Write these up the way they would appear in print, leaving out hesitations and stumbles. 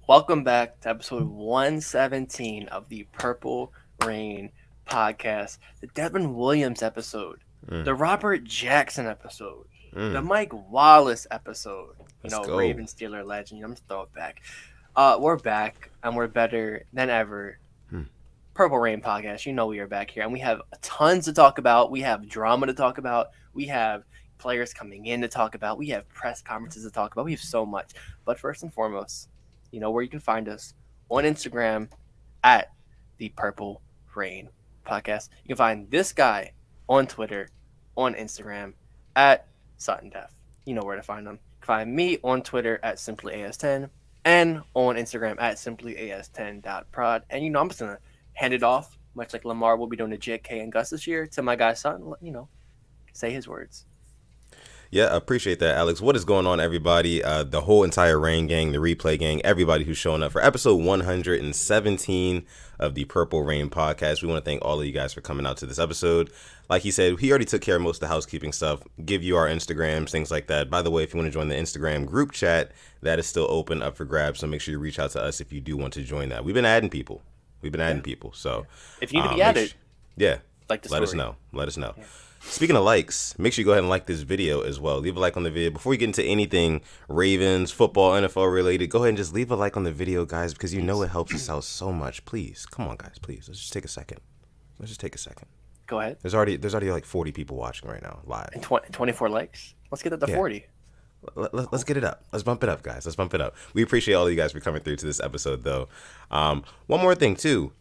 Welcome back to episode 117 of the Purple Rain podcast. The Devin Williams episode, the Robert Jackson episode, the Mike Wallace episode. Raven Steeler legend. I'm just throw it back. We're back and we're better than ever. Purple Rain podcast. You know we are back here and we have tons to talk about. We have drama to talk about. We have players coming in to talk about. We have press conferences to talk about. We have so much. But first and foremost, you know where you can find us on Instagram at the Purple Rain podcast. You can find this guy on Twitter, on Instagram at Sutton Def. You know where to find him. You can find me on Twitter at simplyas10 and on Instagram at simplyas10.prod. And I'm just gonna hand it off, much like Lamar will be doing to JK and Gus this year, to my guy Sutton. Say his words. Yeah, I appreciate that, Alex. What is going on, everybody? The whole entire Rain gang, the replay gang, everybody who's showing up for episode 117 of the Purple Rain podcast. We want to thank all of you guys for coming out to this episode. Like he said, he already took care of most of the housekeeping stuff, give you our Instagrams, things like that. By the way, if you want to join the Instagram group chat, that is still open up for grabs. So make sure you reach out to us if you do want to join that. We've been adding people. So if you need to be added, let us know. Yeah. Speaking of likes, make sure you go ahead and like this video as well. Leave a like on the video. Before we get into anything Ravens, football, NFL related, go ahead and just leave a like on the video, guys, because you know it helps us out so much. Please, come on, guys, please. Let's just take a second. Go ahead. There's already like 40 people watching right now, live. And 24 likes. Let's get that to 40. Let's get it up. Let's bump it up, guys. Let's bump it up. We appreciate all of you guys for coming through to this episode, though. One more thing, too.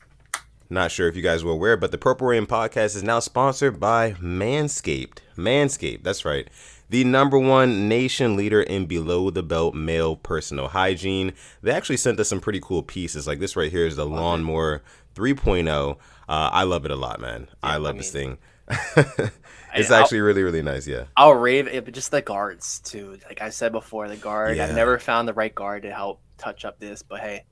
Not sure if you guys were aware, but the Purple Rain podcast is now sponsored by Manscaped. Manscaped, that's right. The #1 nation leader in below-the-belt male personal hygiene. They actually sent us some pretty cool pieces. Like this right here is the Lawnmower 3.0. I love it a lot, man. Yeah, I love this thing. It's actually really, really nice, yeah. I'll rave it, but just the guards, too. Like I said before, the guard. Yeah. I've never found the right guard to help touch up this, but hey.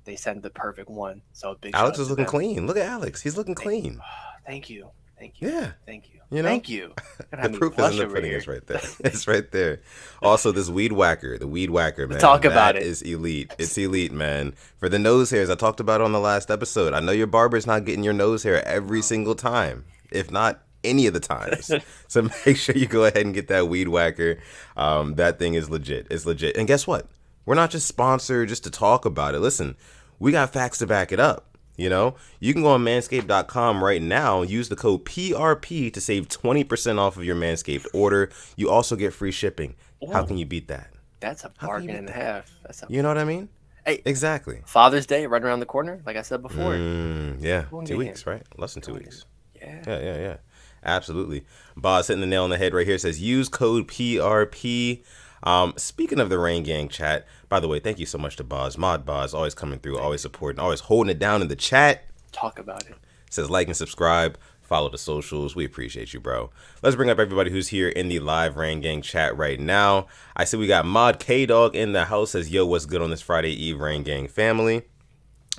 They sent the perfect one. So big Alex is looking clean. Look at Alex. He's looking clean. Thank you. Yeah. Thank you. Thank you. The proof is in the pudding. It's right there. It's right there. Also, this weed whacker, man. Talk about it. That is elite. It's elite, man. For the nose hairs, I talked about on the last episode. I know your barber's not getting your nose hair every single time, if not any of the times. So make sure you go ahead and get that weed whacker. That thing is legit. It's legit. And guess what? We're not just sponsored just to talk about it. Listen, we got facts to back it up. You can go on manscaped.com right now. Use the code PRP to save 20% off of your Manscaped order. You also get free shipping. Ooh, how can you beat that? That's a bargain and a half. You know what I mean? Hey, exactly. Father's Day right around the corner, like I said before. Yeah, 2 weeks, right? Less than 2 weeks. Yeah. Absolutely. Boz hitting the nail on the head right here. Says use code PRP. Speaking of the Rain Gang chat, by the way, thank you so much to Boz. Mod Boz, always coming through, always supporting, always holding it down in the chat. Talk about it. Says like and subscribe, follow the socials. We appreciate you, bro. Let's bring up everybody who's here in the live Rain Gang chat right now. I see we got Mod K-Dog in the house. Says, yo, what's good on this Friday Eve, Rain Gang family?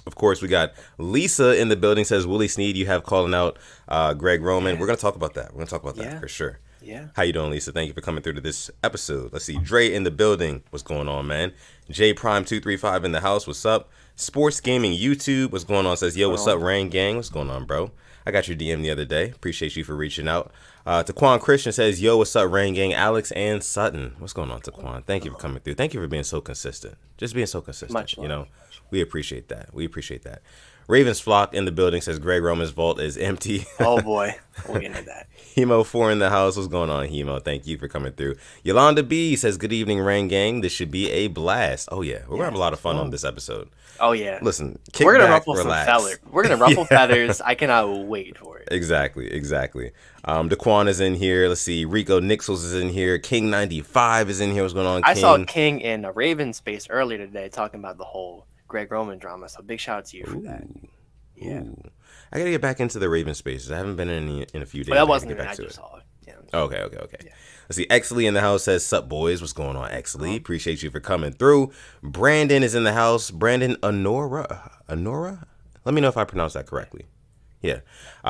Of course, we got Lisa in the building. Says, Willie Snead, you have calling out Greg Roman. We're going to talk about that. For sure. Yeah. How you doing, Lisa? Thank you for coming through to this episode. Let's see. Dre in the building. What's going on, man? J Prime 235 in the house. What's up? Sports Gaming YouTube. What's going on? Says, yo, what's up, Rain Gang? What's going on, bro? I got your DM the other day. Appreciate you for reaching out. Taquan Christian says, yo, what's up, Rain Gang? Alex and Sutton. What's going on, Taquan? Thank you for coming through. Thank you for being so consistent. Just being so consistent. Much we appreciate that. Ravens Flock in the building says Greg Roman's vault is empty. Oh, boy. We'll get into that. Hemo4 in the house. What's going on, Hemo? Thank you for coming through. Yolanda B says, good evening, Rain Gang. This should be a blast. Oh, yeah. We're going to have a lot of fun on this episode. Oh, yeah. Listen, we're going to ruffle relax. Some feathers. We're going to ruffle feathers. I cannot wait for it. Exactly. Daquan is in here. Let's see. Rico Nixels is in here. King95 is in here. What's going on, King? I saw King in a Raven space earlier today talking about the whole Greg Roman drama. So big shout out to you for that. Yeah. Ooh. I got to get back into the Raven spaces. I haven't been in a few days. But that wasn't even I just saw it. Yeah. Okay. Yeah. Let's see. Exley in the house says, sup, boys. What's going on, Exley? Appreciate you for coming through. Brandon is in the house. Brandon Honora? Let me know if I pronounced that correctly. Yeah.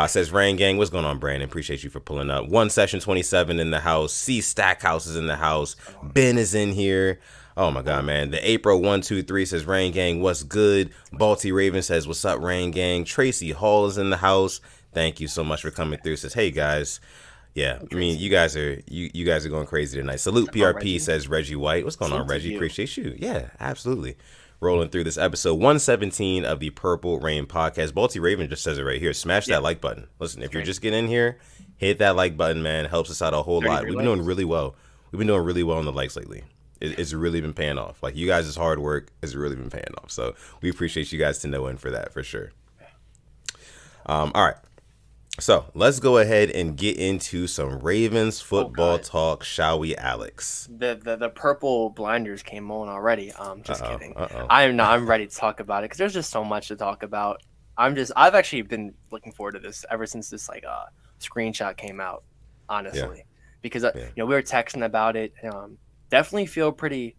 Says Rain Gang. What's going on, Brandon? Appreciate you for pulling up. One Session 27 in the house. C Stackhouse is in the house. Ben is in here. Oh my God, man. The April123 says Rain Gang, what's good? Balti Raven says, what's up, Rain Gang? Tracy Hall is in the house. Thank you so much for coming through. Says, hey guys. Yeah, I mean, you guys are going crazy tonight. Salute PRP says Reggie White. What's going on, Reggie? Appreciate you. Yeah, absolutely. Rolling through this episode 117 of the Purple Rain podcast. Balti Raven just says it right here. Smash that like button. Listen, if you're just getting in here, hit that like button, man. Helps us out a whole lot. We've been doing really well. We've been doing really well on the likes lately. It's really been paying off. Like, you guys' hard work has really been paying off. So we appreciate you guys to know in for that, for sure. All right. So let's go ahead and get into some Ravens football talk, shall we, Alex? The purple blinders came on already. Just kidding. I'm ready to talk about it because there's just so much to talk about. I've actually been looking forward to this ever since this screenshot came out, honestly, because we were texting about it. Definitely feel pretty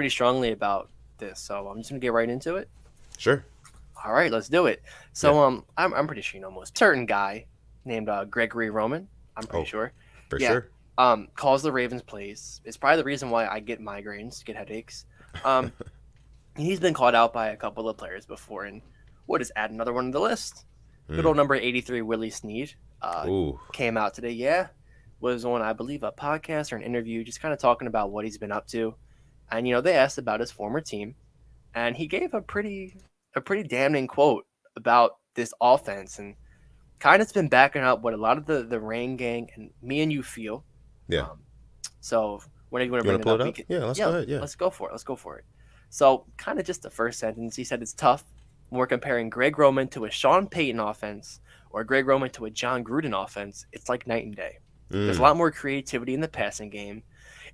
strongly about this. So I'm just gonna get right into it. Sure. All right, let's do it. So I'm pretty sure you know most certain guy named Gregory Roman. I'm pretty sure. For sure. Calls the Ravens plays. It's probably the reason why I get migraines, get headaches. He's been called out by a couple of players before, and we'll just add another one to the list. Good old number 83, Willie Snead, came out today. Yeah, was on, I believe, a podcast or an interview, just kind of talking about what he's been up to. And they asked about his former team, and he gave a pretty damning quote about this offense, and kind of been backing up what a lot of the Rain Gang and me and you feel. Yeah. So when are you going to bring it up? Let's go ahead. Yeah. Let's go for it. So kind of just the first sentence, he said it's tough when we're comparing Greg Roman to a Sean Payton offense or Greg Roman to a John Gruden offense. It's like night and day. There's a lot more creativity in the passing game.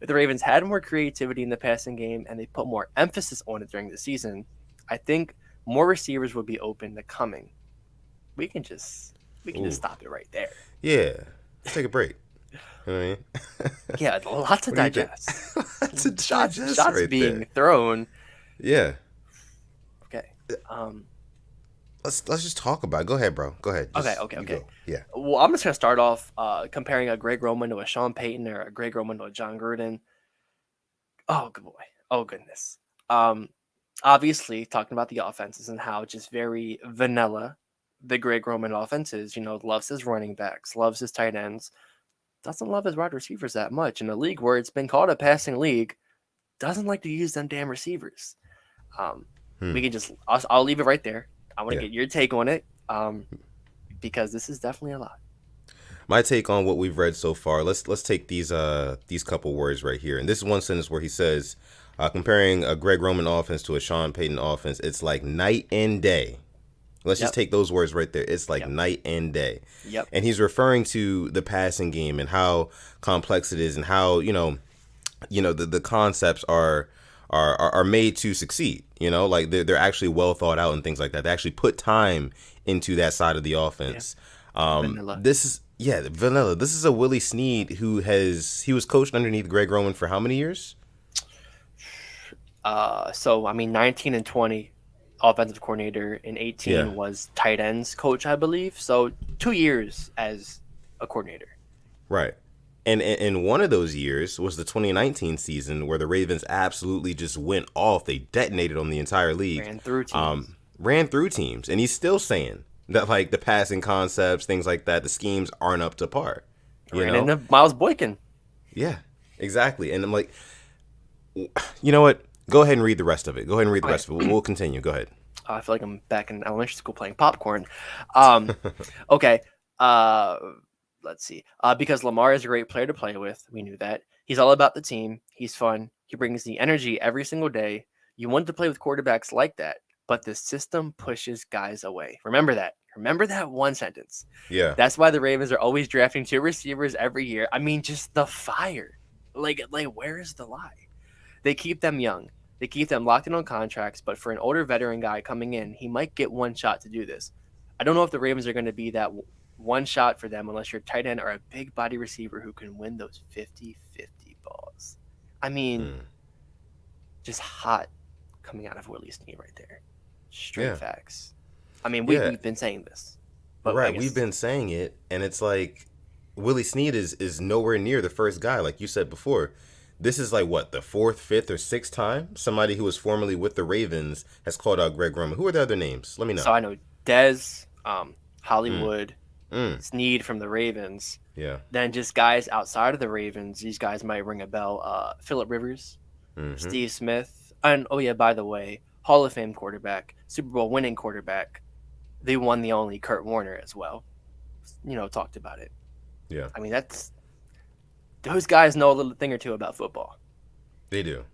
If the Ravens had more creativity in the passing game and they put more emphasis on it during the season, I think more receivers would be open to coming. We can just stop it right there. Yeah. Let's take a break. You know what I mean? Yeah, lots to digest. Lots of shots right being there. thrown. Yeah. Okay. Let's just talk about it. Go ahead, bro. Go ahead. Okay. Go. Yeah. Well, I'm just gonna start off comparing a Greg Roman to a Sean Payton or a Greg Roman to a John Gruden. Oh, good boy. Oh, goodness. Obviously, talking about the offenses and how just very vanilla the Greg Roman offense is. Loves his running backs, loves his tight ends, doesn't love his wide receivers that much. In a league where it's been called a passing league, doesn't like to use them damn receivers. We can just, I'll leave it right there. I want to get your take on it, because this is definitely a lot. My take on what we've read so far. Let's take these couple words right here. And this is one sentence where he says, comparing a Greg Roman offense to a Sean Payton offense, it's like night and day. Let's just take those words right there. It's like night and day. Yep. And he's referring to the passing game and how complex it is and how the concepts are made to succeed. Like they're actually well thought out and things like that. They actually put time into that side of the offense. Vanilla. This is vanilla. This is a Willie Snead he was coached underneath Greg Roman for how many years? 19 and 20. Offensive coordinator, in 18 was tight ends coach, I believe. So 2 years as a coordinator. Right. And one of those years was the 2019 season where the Ravens absolutely just went off. They detonated on the entire league. Ran through teams. And he's still saying that, like, the passing concepts, things like that, the schemes aren't up to par. Ran into Miles Boykin. Yeah, exactly. And I'm like, you know what? Go ahead and read the rest of it. We'll continue. Go ahead. I feel like I'm back in elementary school playing popcorn. Okay. Let's see. Because Lamar is a great player to play with. We knew that. He's all about the team. He's fun. He brings the energy every single day. You want to play with quarterbacks like that, but the system pushes guys away. Remember that. Remember that one sentence. Yeah. That's why the Ravens are always drafting 2 receivers every year. I mean, just the fire. Like where is the lie? They keep them young. They keep them locked in on contracts, but for an older veteran guy coming in, he might get one shot to do this. I don't know if the Ravens are going to be that one shot for them unless you're a tight end or a big body receiver who can win those 50-50 balls. I mean, just hot coming out of Willie Snead right there. Straight facts. I mean, we've been saying this. But right, we've been saying it, and it's like Willie Snead is nowhere near the first guy, like you said before. this is like what, the fourth, fifth, or sixth time somebody who was formerly with the Ravens has called out Greg Roman. Who are the other names? Let me know. So I know Dez, Hollywood, Snead from the Ravens. Yeah. Then just guys outside of the Ravens, these guys might ring a bell. Phillip Rivers, Steve Smith, and oh yeah, by the way, Hall of Fame quarterback, Super Bowl winning quarterback, the one, the only Kurt Warner as well. Talked about it. Yeah. I mean, those guys know a little thing or two about football. They do.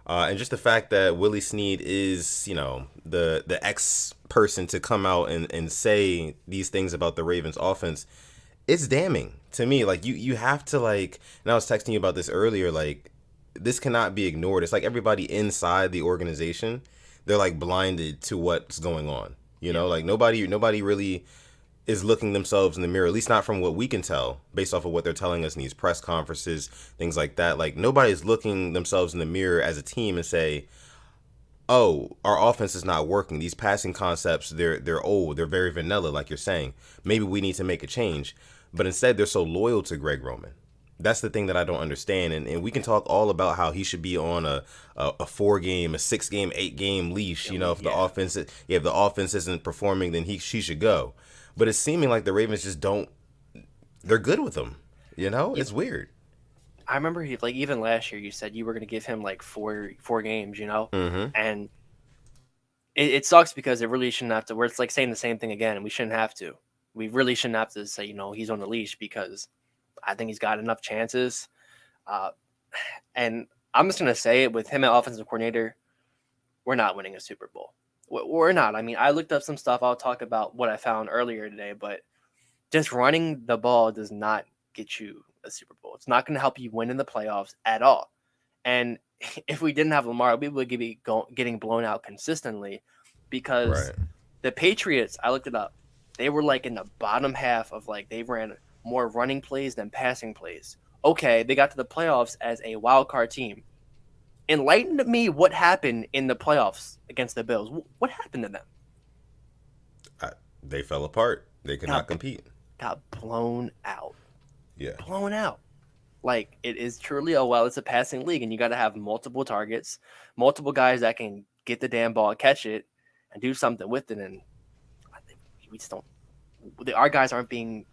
And just the fact that Willie Snead is, the ex person to come out and say these things about the Ravens offense, it's damning to me. Like, you have to, like, and I was texting you about this earlier, like, this cannot be ignored. It's like everybody inside the organization, they're like blinded to what's going on. Like nobody really is looking themselves in the mirror, at least not from what we can tell based off of what they're telling us in these press conferences, things like that. Like, nobody's looking themselves in the mirror as a team and say, oh, our offense is not working. These passing concepts, they're old. They're very vanilla, like you're saying. Maybe we need to make a change. But instead, they're so loyal to Greg Roman. That's the thing that I don't understand. And we can talk all about how he should be on a 4-game, a 6-game, 8-game leash. If the offense isn't performing, then she should go. But it's seeming like the Ravens just don't. They're good with him. It's weird. I remember even last year you said you were going to give him like four games, and it sucks because it really shouldn't have to. Where it's like saying the same thing again, and we shouldn't have to. We really shouldn't have to say he's on the leash, because I think he's got enough chances. And I'm just going to say it, with him at offensive coordinator, we're not winning a Super Bowl. We're not. I mean, I looked up some stuff. I'll talk about what I found earlier today, but just running the ball does not get you a Super Bowl. It's not going to help you win in the playoffs at all. And if we didn't have Lamar, we would be getting blown out consistently, because the Patriots, I looked it up, they were like in the bottom half of, like, they ran more running plays than passing plays. Okay, they got to the playoffs as a wild card team. Enlighten to me what happened in the playoffs against the Bills. What happened to them? They fell apart. They could not compete. Got blown out. Yeah. Blown out. Like, it is truly, it's a passing league, and you got to have multiple targets, multiple guys that can get the damn ball, catch it, and do something with it. And I think we just don't. Our guys aren't being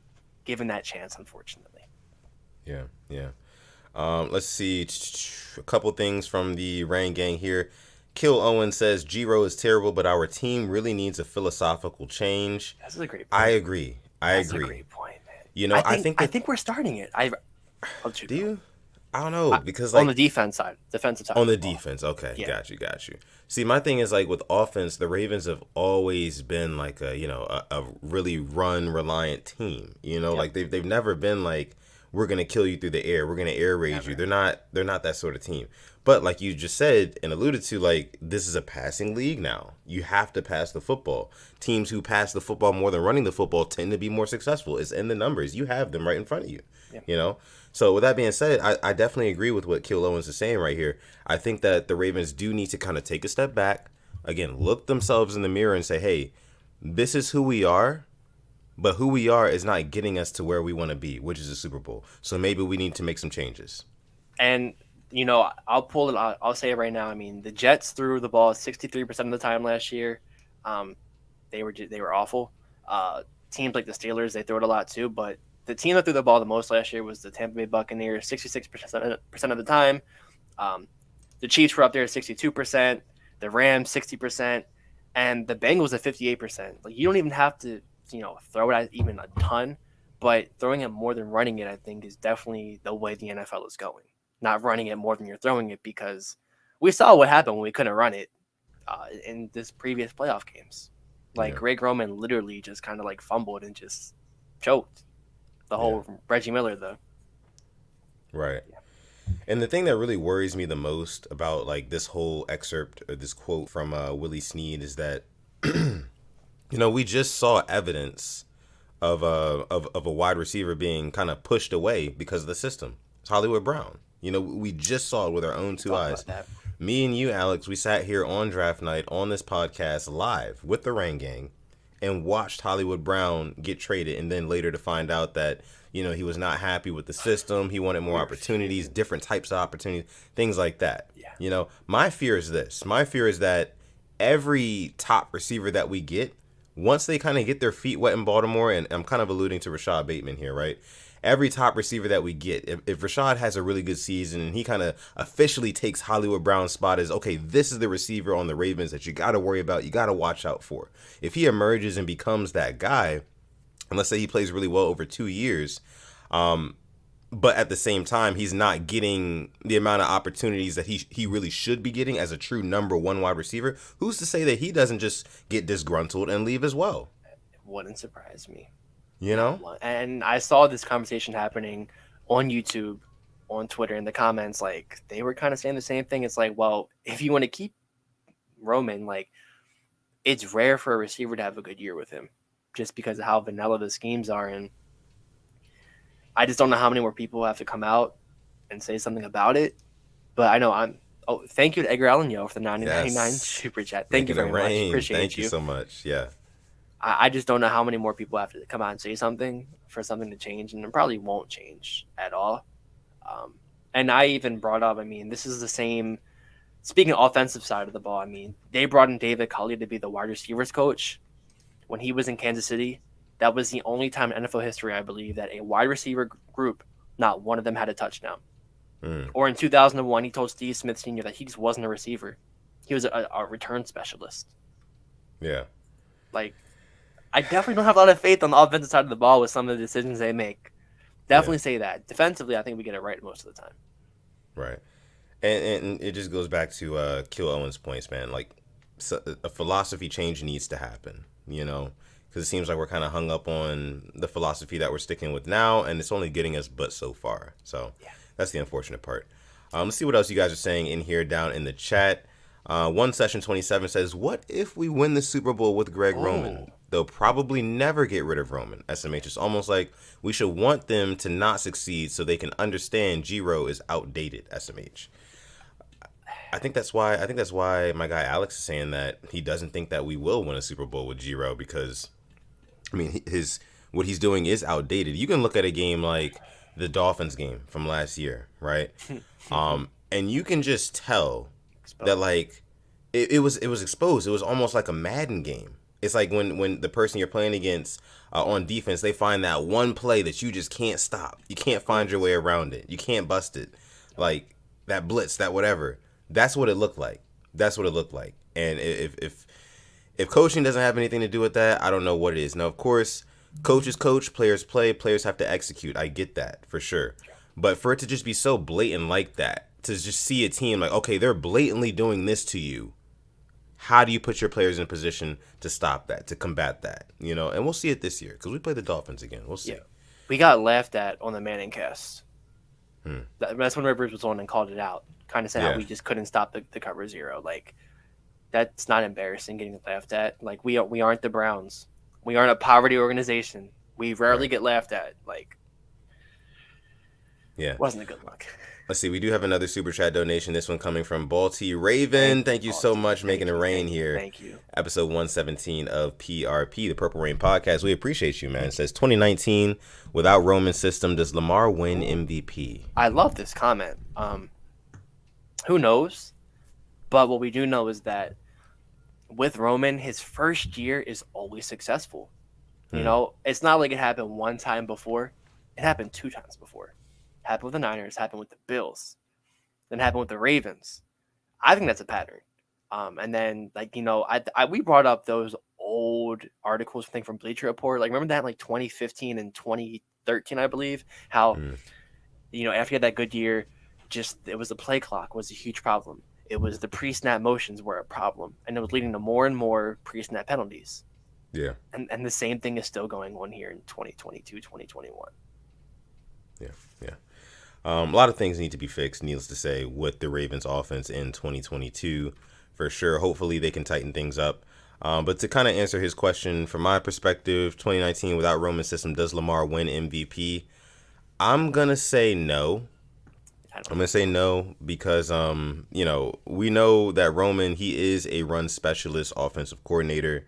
given that chance, unfortunately. Yeah. Let's see a couple things from the Rain Gang here. Kill Owen says Giro is terrible, but our team really needs a philosophical change. That's a great point. I agree. That's a great point, man. I think we're starting it. Do you? I don't know, because like on the defensive side. On the defense, okay, yeah. Got you. See, my thing is, like, with offense, the Ravens have always been like a really run reliant team. Like they've never been like, we're gonna kill you through the air, we're gonna air raid you. They're not that sort of team. But like you just said and alluded to, like, this is a passing league now. You have to pass the football. Teams who pass the football more than running the football tend to be more successful. It's in the numbers. You have them right in front of you. Yeah. So with that being said, I definitely agree with what Kill Owens is saying right here. I think that the Ravens do need to kind of take a step back, again, look themselves in the mirror and say, hey, this is who we are, but who we are is not getting us to where we want to be, which is a Super Bowl. So maybe we need to make some changes. And, I'll pull it out. I'll say it right now. I mean, the Jets threw the ball 63% of the time last year. They were awful. Teams like the Steelers, they throw it a lot too, but the team that threw the ball the most last year was the Tampa Bay Buccaneers, 66% of the time. The Chiefs were up there at 62%, the Rams 60%, and the Bengals at 58%. Like, you don't even have to, throw it at even a ton, but throwing it more than running it, I think, is definitely the way the NFL is going. Not running it more than you're throwing it, because we saw what happened when we couldn't run it in this previous playoff games. Like, Greg Roman literally just kind of like fumbled and just choked. The whole Reggie Miller, though. Right. Yeah. And the thing that really worries me the most about, like, this whole excerpt, or this quote from Willie Snead, is that, we just saw evidence of a wide receiver being kind of pushed away because of the system. It's Hollywood Brown. We just saw it with our own two eyes. Me and you, Alex, we sat here on draft night on this podcast live with the Rain Gang, and watched Hollywood Brown get traded, and then later to find out that, you know, he was not happy with the system. He wanted more opportunities, different types of opportunities, things like that. Yeah. You know, my fear is this. My fear is that every top receiver that we get, once they kind of get their feet wet in Baltimore, and I'm kind of alluding to Rashad Bateman here, right? Every top receiver that we get, if Rashad has a really good season and he kind of officially takes Hollywood Brown's spot as, okay, this is the receiver on the Ravens that you got to worry about, you got to watch out for. If he emerges and becomes that guy, and let's say he plays really well over 2 years, but at the same time, he's not getting the amount of opportunities that he really should be getting as a true number one wide receiver, who's to say that he doesn't just get disgruntled and leave as well? It wouldn't surprise me. You know? And I saw this conversation happening on YouTube, on Twitter, in the comments. Like, they were kind of saying the same thing. It's like, well, if you want to keep Roman, like, it's rare for a receiver to have a good year with him just because of how vanilla the schemes are. And I just don't know how many more people have to come out and say something about it. But I know thank you to Edgar Allan Yo for the 1999 super chat. Thank you very much. Appreciate Thank you so much. Yeah. I just don't know how many more people have to come out and say something for something to change, and it probably won't change at all. And I even brought up, I mean, this is the same, speaking of offensive side of the ball, I mean, they brought in David Culley to be the wide receivers coach when he was in Kansas City. That was the only time in NFL history, I believe, that a wide receiver group, not one of them had a touchdown. Or in 2001, he told Steve Smith Sr. that he just wasn't a receiver. He was a return specialist. Yeah. Like, I definitely don't have a lot of faith on the offensive side of the ball with some of the decisions they make. Definitely say that. Defensively, I think we get it right most of the time. Right. And it just goes back to Kill Owen's points, man. Like, a philosophy change needs to happen, you know, because it seems like we're kind of hung up on the philosophy that we're sticking with now, and it's only getting us but so far. So that's the unfortunate part. Let's see what else you guys are saying in here down in the chat. One Session 27 says, what if we win the Super Bowl with Greg Roman? They'll probably never get rid of Roman. SMH, it's almost like we should want them to not succeed so they can understand G-Ro is outdated. SMH. I think that's why my guy Alex is saying that he doesn't think that we will win a Super Bowl with G-Ro, because I mean what he's doing is outdated. You can look at a game like the Dolphins game from last year, right? And you can just tell that like it was exposed. It was almost like a Madden game. It's like when the person you're playing against on defense, they find that one play that you just can't stop. You can't find your way around it. You can't bust it. Like that blitz, that whatever. That's what it looked like. And if coaching doesn't have anything to do with that, I don't know what it is. Now, of course, coaches coach, players play, players have to execute. I get that for sure. But for it to just be so blatant like that, to just see a team like, okay, they're blatantly doing this to you. How do you put your players in a position to stop that, to combat that? You know, and we'll see it this year because we play the Dolphins again. We'll see. Yeah. We got laughed at on the Manning cast. That's when Rivers was on and called it out. Kind of said how we just couldn't stop the cover zero. Like, that's not embarrassing getting laughed at. Like, we aren't the Browns. We aren't a poverty organization. We rarely get laughed at. Like, wasn't a good look. Let's see. We do have another super chat donation. This one coming from Balti Raven. Thank you so much for making it rain here. Thank you. Episode 117 of PRP, the Purple Rain Podcast. We appreciate you, man. It says 2019 without Roman system. Does Lamar win MVP? I love this comment. Who knows? But what we do know is that with Roman, his first year is always successful. You know, it's not like it happened one time before. It happened 2 times before. Happened with the Niners, happened with the Bills, then happened with the Ravens. I think that's a pattern. And then, like, you know, we brought up those old articles, I think, from Bleacher Report. Like, remember that in, like, 2015 and 2013, I believe? How, you know, after you had that good year, just it was the play clock was a huge problem. It was the pre-snap motions were a problem. And it was leading to more and more pre-snap penalties. Yeah. And the same thing is still going on here in 2022, 2021. Yeah. A lot of things need to be fixed, needless to say, with the Ravens offense in 2022, for sure. Hopefully they can tighten things up. But to kind of answer his question, from my perspective, 2019 without Roman system, does Lamar win MVP? I'm going to say no. Because, you know, we know that Roman, he is a run specialist offensive coordinator.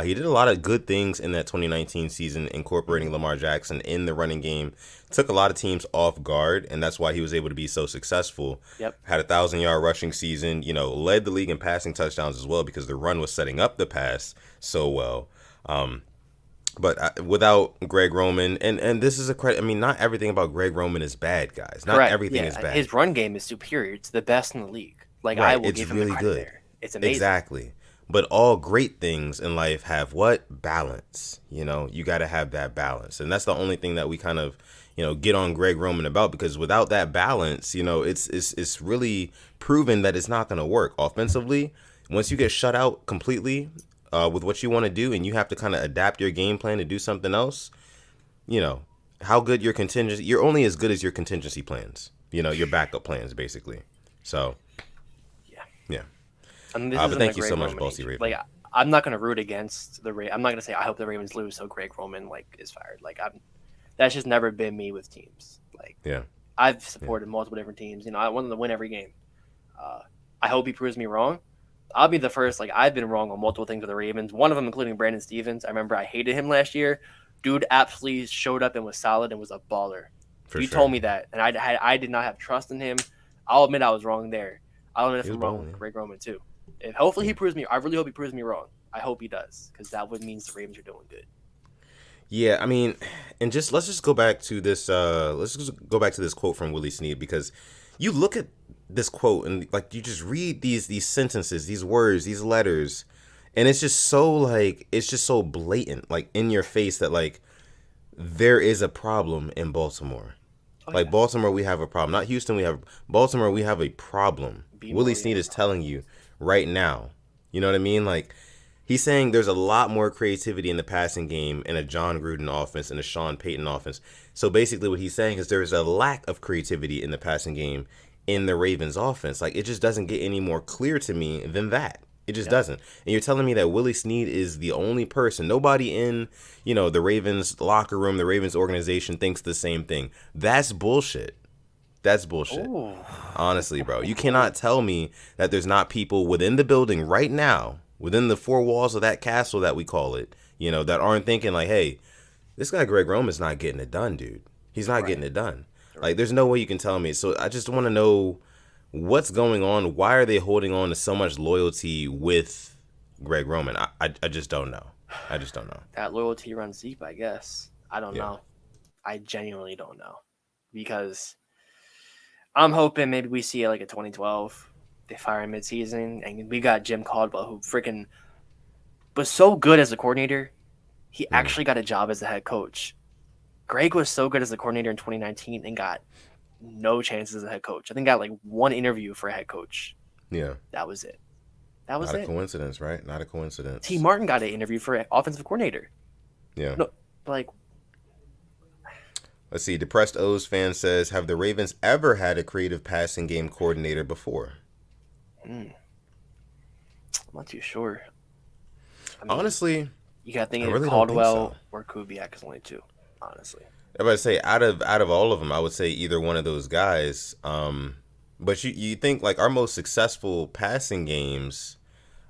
He did a lot of good things in that 2019 season, incorporating Lamar Jackson in the running game. Took a lot of teams off guard, and that's why he was able to be so successful. Yep. Had a 1,000-yard rushing season, led the league in passing touchdowns as well because the run was setting up the pass so well. But without Greg Roman, and this is a credit. I mean, not everything about Greg Roman is bad, guys. Not Correct. everything is bad. His run game is superior. It's the best in the league. Like, right. I will It's give him really the credit good. there. It's amazing. Exactly. But all great things in life have what? Balance. You got to have that balance. And that's the only thing that we kind of, get on Greg Roman about, because without that balance, it's really proven that it's not going to work offensively. Once you get shut out completely with what you want to do and you have to kind of adapt your game plan to do something else, how good your contingency, you're only as good as your contingency plans, your backup plans, basically. So, yeah. But thank you so much, Bossy Raven. Like, I'm not going to root against the Ravens. I'm not going to say I hope the Ravens lose so Greg Roman is fired. That's just never been me with teams. I've supported multiple different teams. I want them to win every game. I hope he proves me wrong. I'll be the first. I've been wrong on multiple things with the Ravens. One of them, including Brandon Stevens. I remember I hated him last year. Dude absolutely showed up and was solid and was a baller. You told me that, and I did not have trust in him. I'll admit I was wrong there. I'll admit if I'm wrong with Greg Roman too. Hopefully he proves me. I really hope he proves me wrong. I hope he does, because that would mean the Ravens are doing good. Yeah, I mean, and let's just go back to this. Let's just go back to this quote from Willie Snead, because you look at this quote and you just read these sentences, these words, these letters, and it's just so blatant, in your face that there is a problem in Baltimore. Baltimore, we have a problem. Not Houston, we have Baltimore. We have a problem. Willie Snead is telling you right now. You know what I mean? He's saying there's a lot more creativity in the passing game in a John Gruden offense and a Sean Payton offense. So basically what he's saying is there's a lack of creativity in the passing game in the Ravens offense. It just doesn't get any more clear to me than that. It just doesn't. And you're telling me that Willie Snead is the only person, nobody in, the Ravens locker room, the Ravens organization thinks the same thing. That's bullshit. That's bullshit. Ooh. Honestly, bro. You cannot tell me that there's not people within the building right now, within the four walls of that castle that we call it, that aren't thinking hey, this guy Greg Roman's not getting it done, dude. He's not getting it done. There's no way you can tell me. So I just want to know what's going on. Why are they holding on to so much loyalty with Greg Roman? I just don't know. I just don't know. That loyalty runs deep, I guess. I don't know. I genuinely don't know. Because I'm hoping maybe we see a 2012. They fire him midseason, and we got Jim Caldwell, who freaking was so good as a coordinator. He actually got a job as a head coach. Greg was so good as a coordinator in 2019 and got no chances as a head coach. I think got one interview for a head coach. Yeah. That was it. That was Not a coincidence, right? Not a coincidence. T. Martin got an interview for an offensive coordinator. Yeah. No, let's see. Depressed O's fan says, have the Ravens ever had a creative passing game coordinator before? I'm not too sure. Honestly, you got to think really Caldwell or Kubiak is only two. Honestly, I would say out of all of them, I would say either one of those guys. But you think our most successful passing games,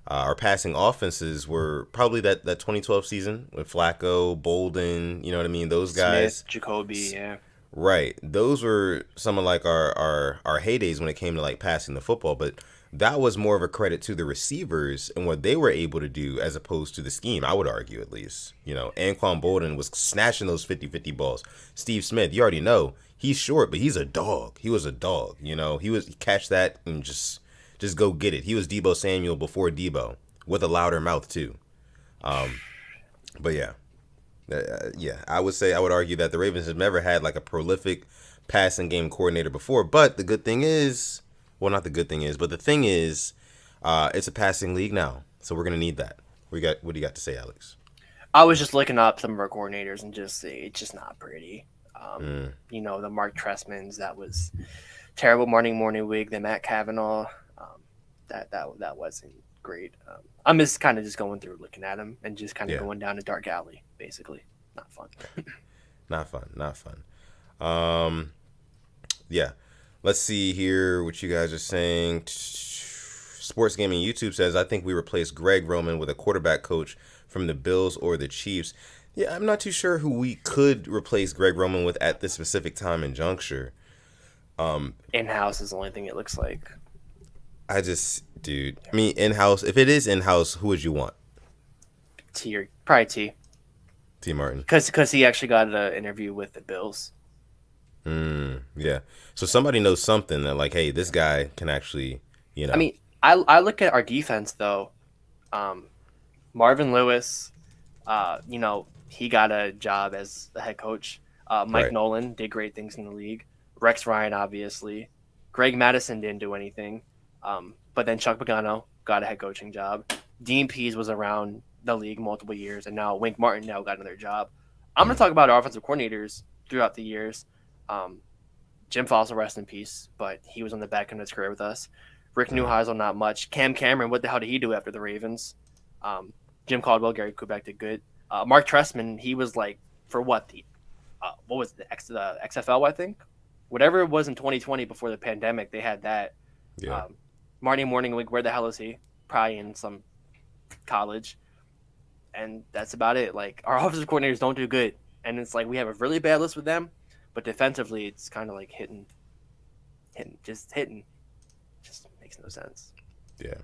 our passing offenses were probably that 2012 season with Flacco, Bolden. You know what I mean? Those guys, Smith, Jacoby, yeah. Right. Those were some of our heydays when it came to passing the football, but that was more of a credit to the receivers and what they were able to do as opposed to the scheme, I would argue, at least. Anquan Bolden was snatching those 50-50 balls. Steve Smith, you already know, he's short, but he's a dog. He was a dog, he was catch that and just go get it. He was Deebo Samuel before Deebo, with a louder mouth too. But yeah. I would argue that the Ravens have never had a prolific passing game coordinator before, but the good thing is, well, not the good thing is, but the thing is, it's a passing league now, so we're gonna need that. What do you got to say, Alex? I was just looking up some of our coordinators and it's just not pretty. The Mark Trestmans, that was terrible. Morning Wig, the Matt Kavanaugh, that wasn't great. I'm just kind of going through looking at them and just kind of going down a dark alley, basically. Not fun. Not fun. Yeah. Let's see here what you guys are saying. Sports Gaming YouTube says, I think we replaced Greg Roman with a quarterback coach from the Bills or the Chiefs. Yeah, I'm not too sure who we could replace Greg Roman with at this specific time and juncture. In-house is the only thing it looks like. Dude, I mean, in-house, if it is in-house, who would you want? Probably T. T. Martin. Because he actually got an interview with the Bills. Yeah. So somebody knows something that, like, hey, this guy can actually, you know. I mean, I look at our defense, though. Marvin Lewis, he got a job as the head coach. Mike Nolan did great things in the league. Rex Ryan, obviously. Greg Madison didn't do anything. But then Chuck Pagano got a head coaching job. Dean Pease was around the league multiple years, and now Wink Martin now got another job. I'm going to talk about our offensive coordinators throughout the years. Jim Fossil, rest in peace, but he was on the back end of his career with us. Rick Neuheisel, not much. Cam Cameron, what the hell did he do after the Ravens? Jim Caldwell, Gary Kubiak did good. Mark Trestman, he was like for what was the XFL, I think, whatever it was in 2020 before the pandemic, they had that. Yeah. Marty Morningwig, where the hell is he? Probably in some college, and that's about it. Like, our offensive coordinators don't do good, and it's like we have a really bad list with them, but defensively, it's kind of like hitting. Just makes no sense. Yeah.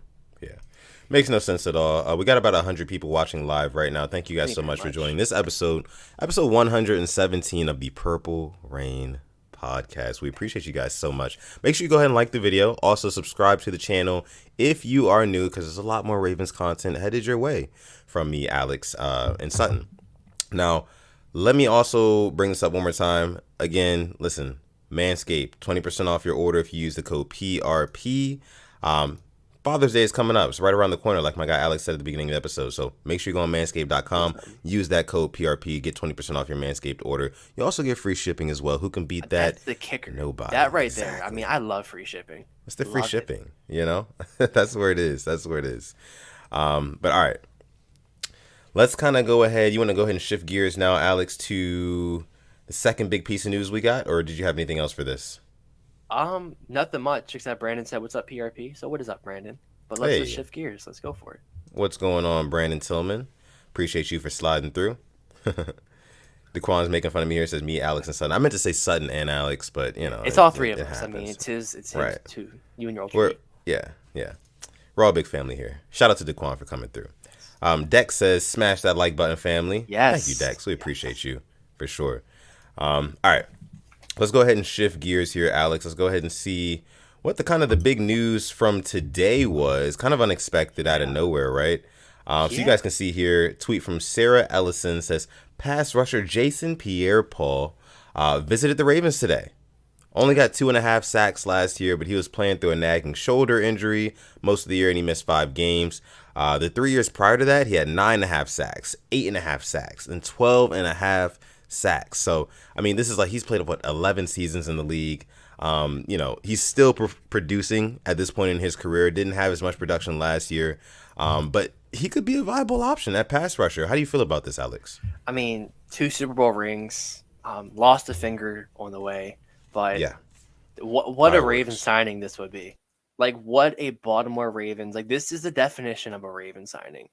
Makes no sense at all. We got about 100 people watching live right now. Thank you guys so much for joining this episode 117 of the Purple Rain podcast. We appreciate you guys so much. Make sure you go ahead and like the video. Also subscribe to the channel if you are new, because there's a lot more Ravens content headed your way from me, Alex, and Sutton. Now, let me also bring this up one more time. Again, listen, Manscaped, 20% off your order if you use the code PRP. Father's Day is coming up. It's right around the corner, like my guy Alex said at the beginning of the episode. So make sure you go on manscaped.com, use that code PRP, get 20% off your Manscaped order. You also get free shipping as well. Who can beat that? That's the kicker. Nobody. That right there. I mean, I love free shipping. It's the free shipping, you know? That's where it is. But all right. Let's kind of go ahead. You want to go ahead and shift gears now, Alex, to the second big piece of news we got? Or did you have anything else for this? Nothing much, except Brandon said, "What's up, PRP?" So what is up, Brandon? But let's just shift gears. Let's go for it. What's going on, Brandon Tillman? Appreciate you for sliding through. Daquan's making fun of me here. Says me, Alex, and Sutton. I meant to say Sutton and Alex, but you know, it's all three of us. Happens. I mean, it's his right. Too. You and your old Yeah. We're all a big family here. Shout out to Daquan for coming through. Dex says, "Smash that like button, family." Yes. Thank you, Dex. We appreciate you for sure. All right. Let's go ahead and shift gears here, Alex. Let's go ahead and see what the big news from today was. Kind of unexpected out of nowhere, right? So you guys can see here, tweet from Sarah Ellison says, pass rusher Jason Pierre-Paul visited the Ravens today. Only got 2.5 sacks last year, but he was playing through a nagging shoulder injury most of the year, and he missed 5 games. The 3 years prior to that, he had 9.5 sacks, 8.5 sacks, and 12.5 sacks. So, I mean, this is like he's played 11 seasons in the league. He's still producing at this point in his career. Didn't have as much production last year, but he could be a viable option at pass rusher. How do you feel about this, Alex? I mean, 2 Super Bowl rings, lost a finger on the way, but yeah, what a Ravens signing this would be. Like, what a Baltimore Ravens. Like, this is the definition of a Ravens signing.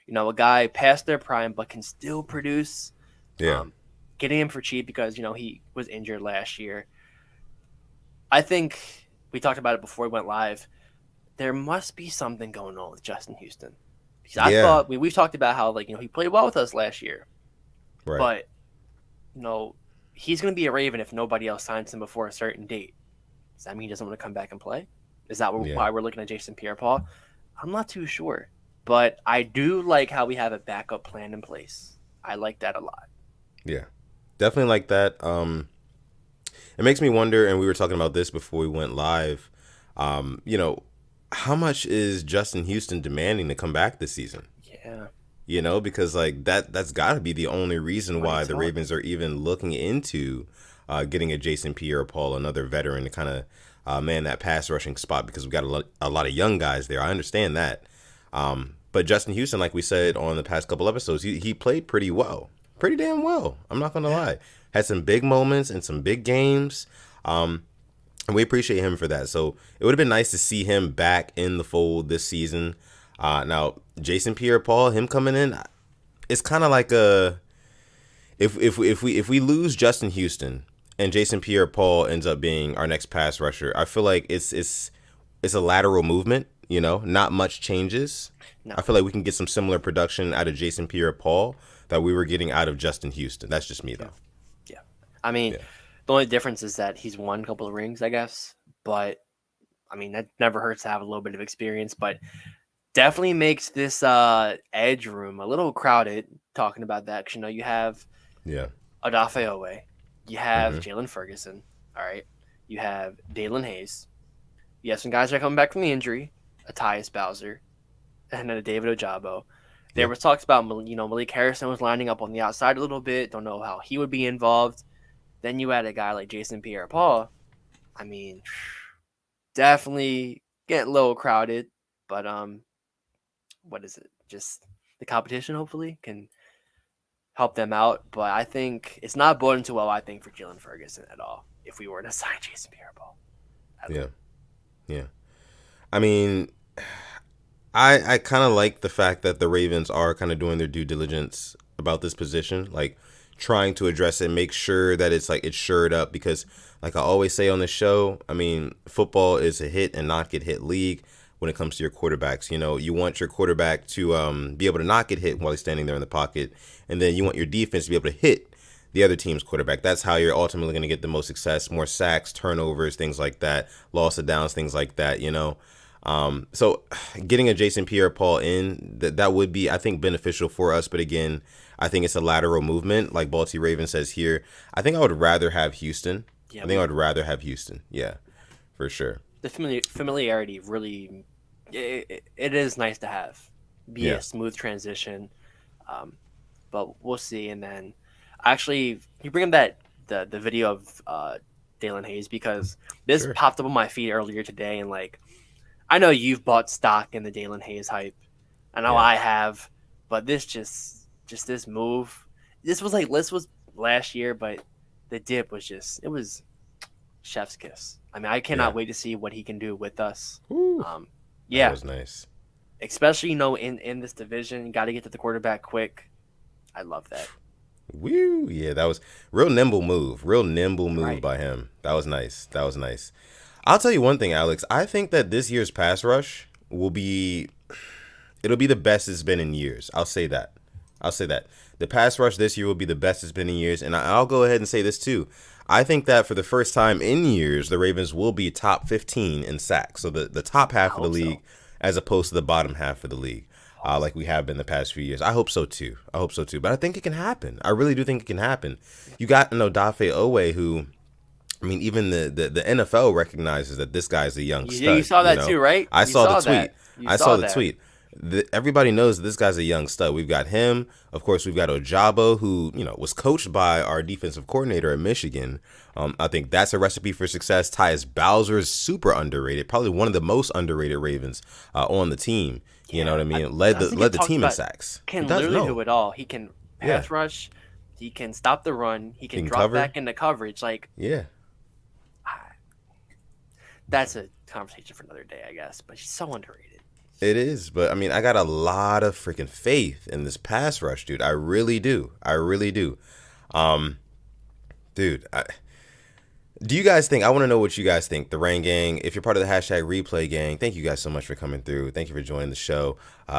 A guy past their prime but can still produce. Yeah. Getting him for cheap because, he was injured last year. I think we talked about it before we went live. There must be something going on with Justin Houston. Because I thought we've talked about how, he played well with us last year. Right. But, he's going to be a Raven if nobody else signs him before a certain date. Does that mean he doesn't want to come back and play? Is that why we're looking at Jason Pierre-Paul? I'm not too sure. But I do like how we have a backup plan in place. I like that a lot. Yeah. Definitely like that. It makes me wonder, and we were talking about this before we went live, how much is Justin Houston demanding to come back this season? Yeah. Because that's got to be the only reason why the Ravens are even looking into getting a Jason Pierre-Paul, another veteran, to kind of man that pass rushing spot, because we've got a lot of young guys there. I understand that. But Justin Houston, like we said on the past couple episodes, he played pretty well. Pretty damn well. I'm not going to lie. Had some big moments and some big games. And we appreciate him for that. So it would have been nice to see him back in the fold this season. Now, Jason Pierre-Paul, him coming in, it's kind of like a if we lose Justin Houston and Jason Pierre-Paul ends up being our next pass rusher, I feel like it's a lateral movement. Not much changes. No. I feel like we can get some similar production out of Jason Pierre-Paul that we were getting out of Justin Houston. That's just me, though. Yeah. I mean, the only difference is that he's won a couple of rings, I guess. But, I mean, that never hurts to have a little bit of experience. But definitely makes this edge room a little crowded, talking about that. Because, you have Odafe Owe. You have Jalen Ferguson. All right. You have Dalen Hayes. You have some guys that are coming back from the injury. Tyus Bowser. And then a David Ojabo. There was talks about, Malik Harrison was lining up on the outside a little bit. Don't know how he would be involved. Then you had a guy like Jason Pierre-Paul. I mean, definitely get a little crowded. But, what is it? Just the competition, hopefully, can help them out. But I think it's not boding too well, I think, for Jalen Ferguson at all if we were to sign Jason Pierre-Paul. Yeah. I mean, I kind of like the fact that the Ravens are kind of doing their due diligence about this position, like trying to address it, make sure that it's shored up, because like I always say on the show, I mean, football is a hit and not get hit league when it comes to your quarterbacks. You want your quarterback to be able to not get hit while he's standing there in the pocket, and then you want your defense to be able to hit the other team's quarterback. That's how you're ultimately going to get the most success, more sacks, turnovers, things like that, loss of downs, things like that, So getting a Jason Pierre-Paul in, that would be, I think, beneficial for us. But again, I think it's a lateral movement, like Balti Raven says here. I think I would rather have Houston. I think I would rather have Houston. Yeah, for sure. The familiarity really, it is nice to have. Be a smooth transition. But we'll see. And then, actually, you bring up the video of Dalen Hayes, because this popped up on my feed earlier today, and like, I know you've bought stock in the Dalen Hayes hype. I know I have, but this just this move. This was last year, but the dip was it was chef's kiss. I mean, I cannot wait to see what he can do with us. That was nice. Especially, in this division, got to get to the quarterback quick. I love that. Woo! Yeah, that was real nimble move by him. That was nice. I'll tell you one thing, Alex. I think that this year's pass rush it'll be the best it's been in years. I'll say that. The pass rush this year will be the best it's been in years. And I'll go ahead and say this too. I think that for the first time in years, the Ravens will be top 15 in sacks. So the top half of the league, as opposed to the bottom half of the league, like we have been the past few years. I hope so too. But I think it can happen. I really do think it can happen. You got Odafe Owe, who, I mean, even the NFL recognizes that this guy's a young stud. You saw that too, right? I saw the tweet. Everybody knows that this guy's a young stud. We've got him. Of course, we've got Ojabo, who, was coached by our defensive coordinator at Michigan. I think that's a recipe for success. Tyus Bowser is super underrated, probably one of the most underrated Ravens on the team. You know what I mean? Led the team in sacks. Can literally do it all. He can pass rush. He can stop the run. He can drop back into coverage. That's a conversation for another day, I guess. But he's so underrated. It is, but I mean, I got a lot of freaking faith in this pass rush, dude. I really do. Dude, do you guys think? I want to know what you guys think. The Rain Gang, if you're part of the #replay gang, thank you guys so much for coming through. Thank you for joining the show.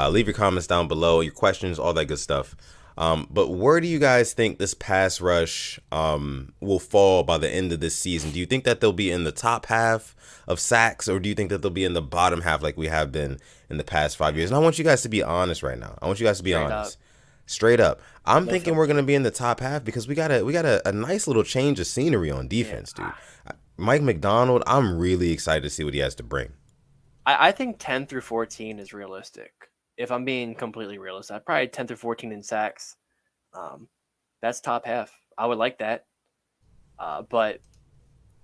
Leave your comments down below, your questions, all that good stuff. But where do you guys think this pass rush will fall by the end of this season? Do you think that they'll be in the top half of sacks, or do you think that they'll be in the bottom half like we have been in the past 5 years? And I want you guys to be honest right now. Straight up. I'm thinking we're gonna be in the top half because we got a nice little change of scenery on defense, dude. Mike McDonald, I'm really excited to see what he has to bring. I think 10 through 14 is realistic. If I'm being completely realistic, probably 10 through 14 in sacks. That's top half. I would like that. But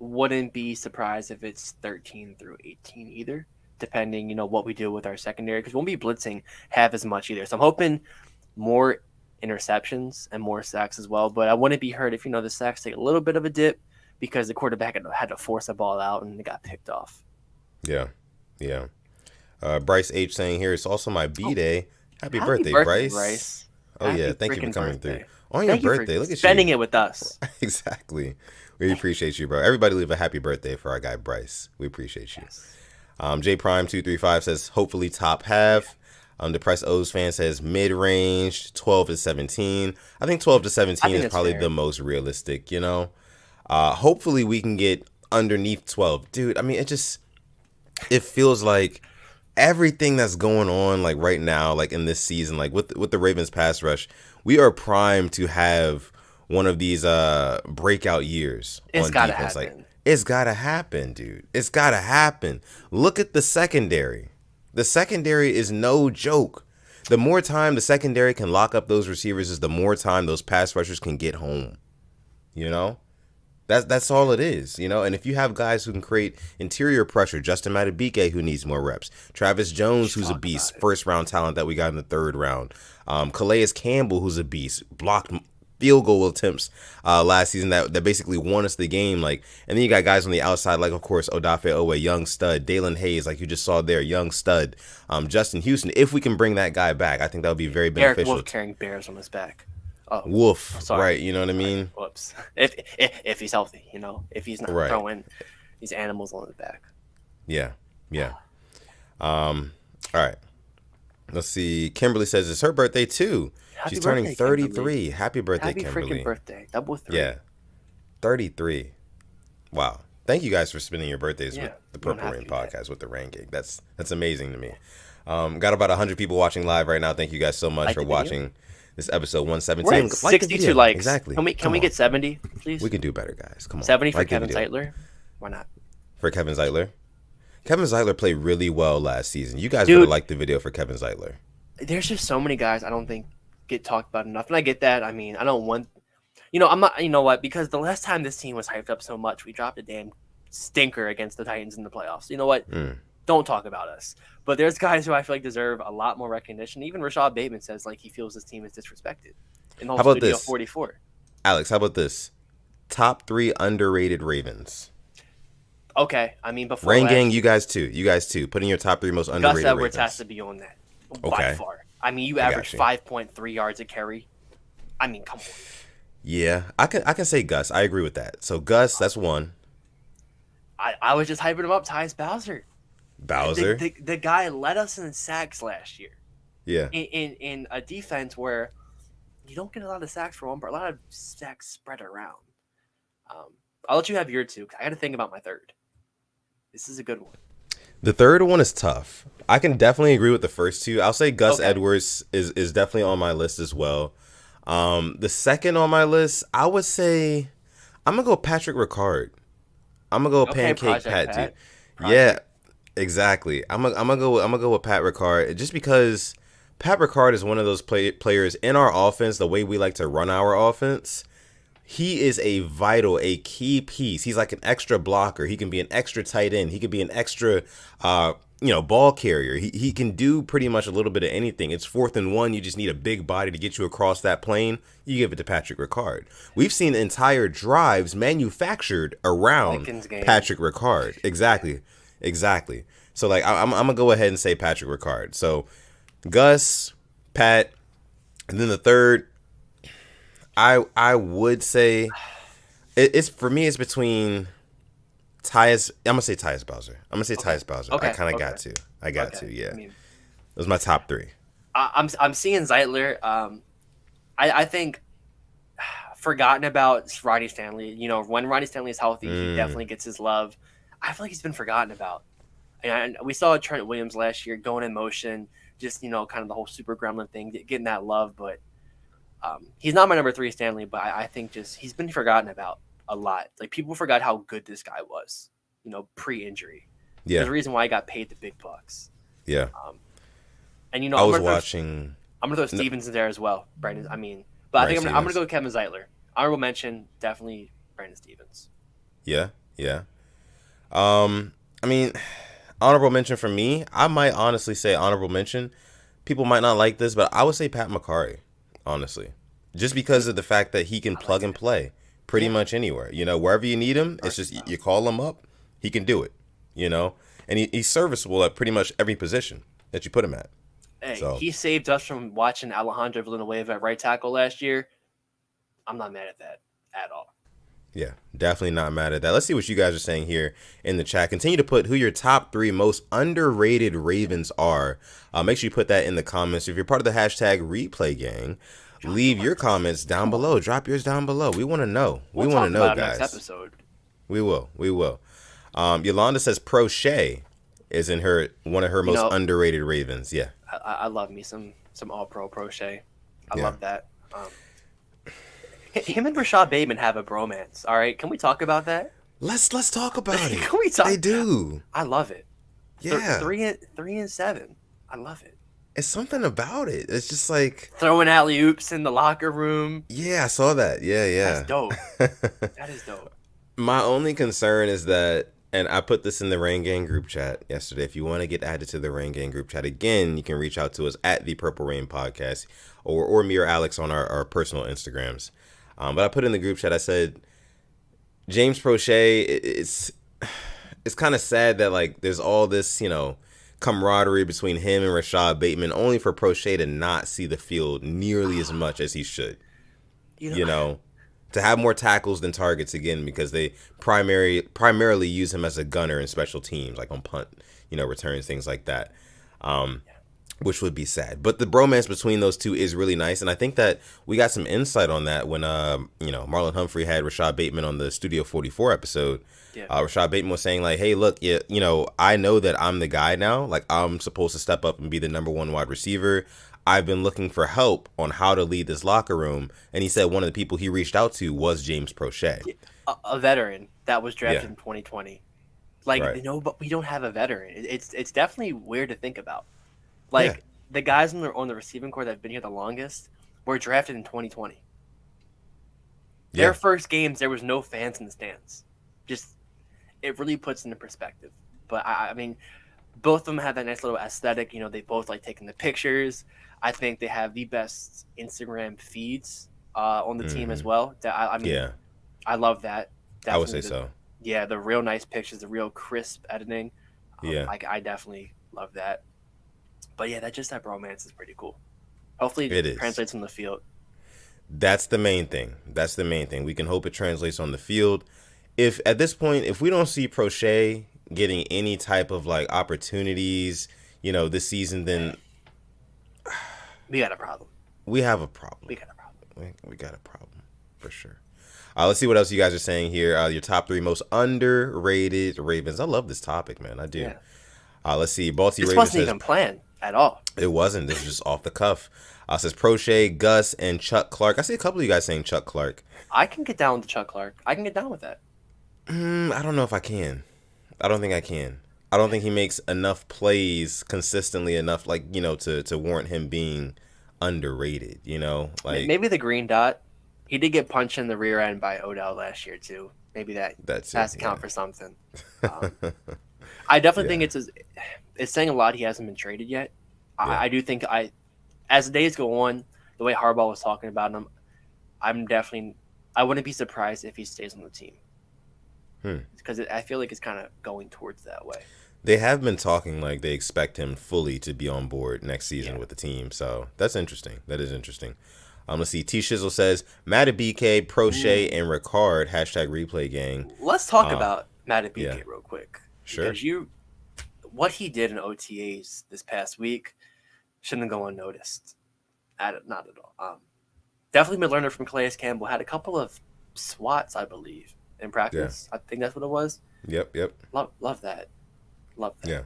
wouldn't be surprised if it's 13 through 18 either, depending, what we do with our secondary, because we won't be blitzing half as much either. So I'm hoping more interceptions and more sacks as well. But I wouldn't be hurt if, the sacks take a little bit of a dip because the quarterback had to force the ball out and it got picked off. Yeah. Bryce H saying here, it's also my B-Day. Happy birthday, Bryce. Oh yeah, thank you for coming through on your Thank you birthday. for Look at spending you. it with us. Exactly. We appreciate you, bro. Everybody leave a happy birthday for our guy Bryce. We appreciate you. Yes. J Prime 235 says hopefully top half. Depressed O's fan says mid range 12 to 17. I think 12 to 17 is probably the most realistic. Hopefully we can get underneath 12, dude. I mean, it feels like everything that's going on like right now, like in this season, like with the Ravens pass rush, we are primed to have one of these breakout years on defense. Like it's gotta happen, dude. It's gotta happen. Look at the secondary. The secondary is no joke. The more time the secondary can lock up those receivers is the more time those pass rushers can get home. That's all it is, And if you have guys who can create interior pressure, Justin Madubuike, who needs more reps, Travis Jones, who's a beast, first round talent that we got in the third round, Calais Campbell, who's a beast, blocked field goal attempts last season that basically won us the game. And then you got guys on the outside, like of course Odafe Owe, young stud, Dalen Hayes, like you just saw there, young stud, Justin Houston. If we can bring that guy back, I think that would be very beneficial. Eric Wolf carrying bears on his back. Oh, Wolf, right? You know what I mean? Whoops. If he's healthy, if he's not throwing these animals on his back. Yeah. All right. Let's see. Kimberly says it's her birthday too. She's turning 33. Kimberly. Happy birthday, Kimberly. Happy freaking birthday. Double 3. Yeah. 33. Wow. Thank you guys for spending your birthdays with the Purple Rain podcast with the Rain Gig. That's amazing to me. Got about 100 people watching live right now. Thank you guys so much for watching this episode 117. We're at 62 likes. Exactly. Can we get 70, please? We can do better, guys. Come on. 70 for Kevin Zeitler? Why not? For Kevin Zeitler? Kevin Zeitler played really well last season. You guys would have liked the video for Kevin Zeitler. There's just so many guys I don't think get talked about enough. And I get that. I mean, I don't want... I'm not... You know what? Because the last time this team was hyped up so much, we dropped a damn stinker against the Titans in the playoffs. You know what? Don't talk about us. But there's guys who I feel like deserve a lot more recognition. Even Rashad Bateman says he feels his team is disrespected. In the whole Studio 44. Alex, how about this? Top 3 underrated Ravens. Okay. I mean, before Rain Gang, you guys too. Put in your top 3 most underrated Gus Edwards Ravens. has to be on that. By far. I mean, you average 5.3 yards a carry. I mean, come on. Yeah, I can say Gus. I agree with that. So Gus, that's one. I was just hyping him up. Tyus Bowser. The guy led us in sacks last year. Yeah. In a defense where you don't get a lot of sacks for one, but a lot of sacks spread around. I'll let you have your 2. I got to think about my 3rd. This is a good one. The 3rd one is tough. I can definitely agree with the first 2. I'll say Gus Edwards is definitely on my list as well. The 2nd on my list, I would say I'm gonna go Patrick Ricard. I'm gonna go Pancake Pat, dude. Yeah, exactly. I'm gonna go with Pat Ricard just because Pat Ricard is one of those players in our offense. The way we like to run our offense, he is a key piece. He's like an extra blocker. He can be an extra tight end. He could be an extra, ball carrier. He can do pretty much a little bit of anything. It's 4th and 1. You just need a big body to get you across that plane. You give it to Patrick Ricard. We've seen entire drives manufactured around Patrick Ricard. Exactly. So I'm gonna go ahead and say Patrick Ricard. So Gus, Pat, and then the 3rd. I would say it's for me. It's between Tyus. I'm gonna say Tyus Bowser. Tyus Bowser. Okay. I kind of got to. I got to. Yeah. Those are my top 3. I'm seeing Zeitler. I think forgotten about Ronnie Stanley. When Ronnie Stanley is healthy, he definitely gets his love. I feel like he's been forgotten about. And we saw Trent Williams last year going in motion, just kind of the whole super gremlin thing, getting that love, but. He's not my number 3 Stanley, but I think just he's been forgotten about a lot. Like people forgot how good this guy was, pre-injury. Yeah, there's a reason why he got paid the big bucks. Yeah. And I was watching. I'm gonna throw Stevens in there as well, Brandon. But I think I'm gonna go with Kevin Zeitler. Honorable mention, definitely Brandon Stevens. Yeah. Honorable mention for me. I might honestly say honorable mention. People might not like this, but I would say Pat McCarry. Honestly, just because of the fact that he can plug and play pretty much anywhere, wherever you need him, it's just you call him up, he can do it, and he's serviceable at pretty much every position that you put him at. Hey, So he saved us from watching Alejandro Villanueva at right tackle last year. I'm not mad at that at all. yeah, definitely not mad at that. Let's see what you guys are saying here in the chat. Continue to put who your top 3 most underrated Ravens are. Make sure you put that in the comments. If you're part of the hashtag replay gang, leave your comments down below. Drop yours down below. We want to know. We want to know, guys. Next episode. We will. Yolanda says Pro Shea is in one of her most underrated Ravens. Yeah. I love me some All-Pro Shea. I love that. Him and Rashad Bateman have a bromance. All right, can we talk about that? Let's talk about it. Can we talk? They do. I love it. Yeah. 3-7. I love it. It's something about it. It's just like throwing alley oops in the locker room. Yeah, I saw that. Yeah. That's dope. That is dope. My only concern is that, and I put this in the Rain Gang group chat yesterday. If you want to get added to the Rain Gang group chat, again, you can reach out to us at the Purple Rain Podcast or me or Alex on our personal Instagrams. But I put in the group chat, I said, James Prochet, it's kind of sad that like there's all this, camaraderie between him and Rashad Bateman, only for Prochet to not see the field nearly as much as he should. To have more tackles than targets again, because they primarily use him as a gunner in special teams, like on punt, returns, things like that. Which would be sad. But the bromance between those two is really nice. And I think that we got some insight on that when, Marlon Humphrey had Rashad Bateman on the Studio 44 episode. Yeah. Rashad Bateman was saying like, hey, look, I know that I'm the guy now. Like, I'm supposed to step up and be the number 1 wide receiver. I've been looking for help on how to lead this locker room. And he said one of the people he reached out to was James Prochet. A veteran that was drafted in 2020. Like, right. But we don't have a veteran. It's definitely weird to think about. Like, the guys on the receiving corps that have been here the longest were drafted in 2020. Their first games, there was no fans in the stands. Just, it really puts into perspective. But, I mean, both of them have that nice little aesthetic. They both like taking the pictures. I think they have the best Instagram feeds on the team as well. I love that. Definitely I would say so. Yeah, the real nice pictures, the real crisp editing. I definitely love that. But yeah, that bromance is pretty cool. Hopefully it translates on the field. That's the main thing. We can hope it translates on the field. If at this point, if we don't see Prochet getting any type of like opportunities, this season, then we got a problem. We have a problem. We got a problem for sure. Let's see what else you guys are saying here. Your top 3 most underrated Ravens. I love this topic, man. I do. Yeah. Let's see. Baltimore Ravens wasn't even planned at all. It wasn't. This was just off the cuff. Says Prochet, Gus, and Chuck Clark. I see a couple of you guys saying Chuck Clark. I can get down with Chuck Clark. I can get down with that. I don't know if I can. I don't think I can. I don't think he makes enough plays consistently enough, like, to warrant him being underrated, Like, maybe the green dot. He did get punched in the rear end by Odell last year, too. Maybe that has to count for something. I definitely think it's saying a lot he hasn't been traded yet. I do think as the days go on, the way Harbaugh was talking about him, I wouldn't be surprised if he stays on the team. Because I feel like it's kind of going towards that way. They have been talking like they expect him fully to be on board next season with the team. So that's interesting. That is interesting. Let's see. T Shizzle says, Matta BK, Prochet, and Ricard, hashtag replay gang. Let's talk about Matta BK real quick. Sure. Because what he did in OTAs this past week shouldn't go unnoticed. Not at all. Definitely been learning from Calais Campbell. Had a couple of swats, I believe, in practice. I think that's what it was. Yep. Love that. Yeah.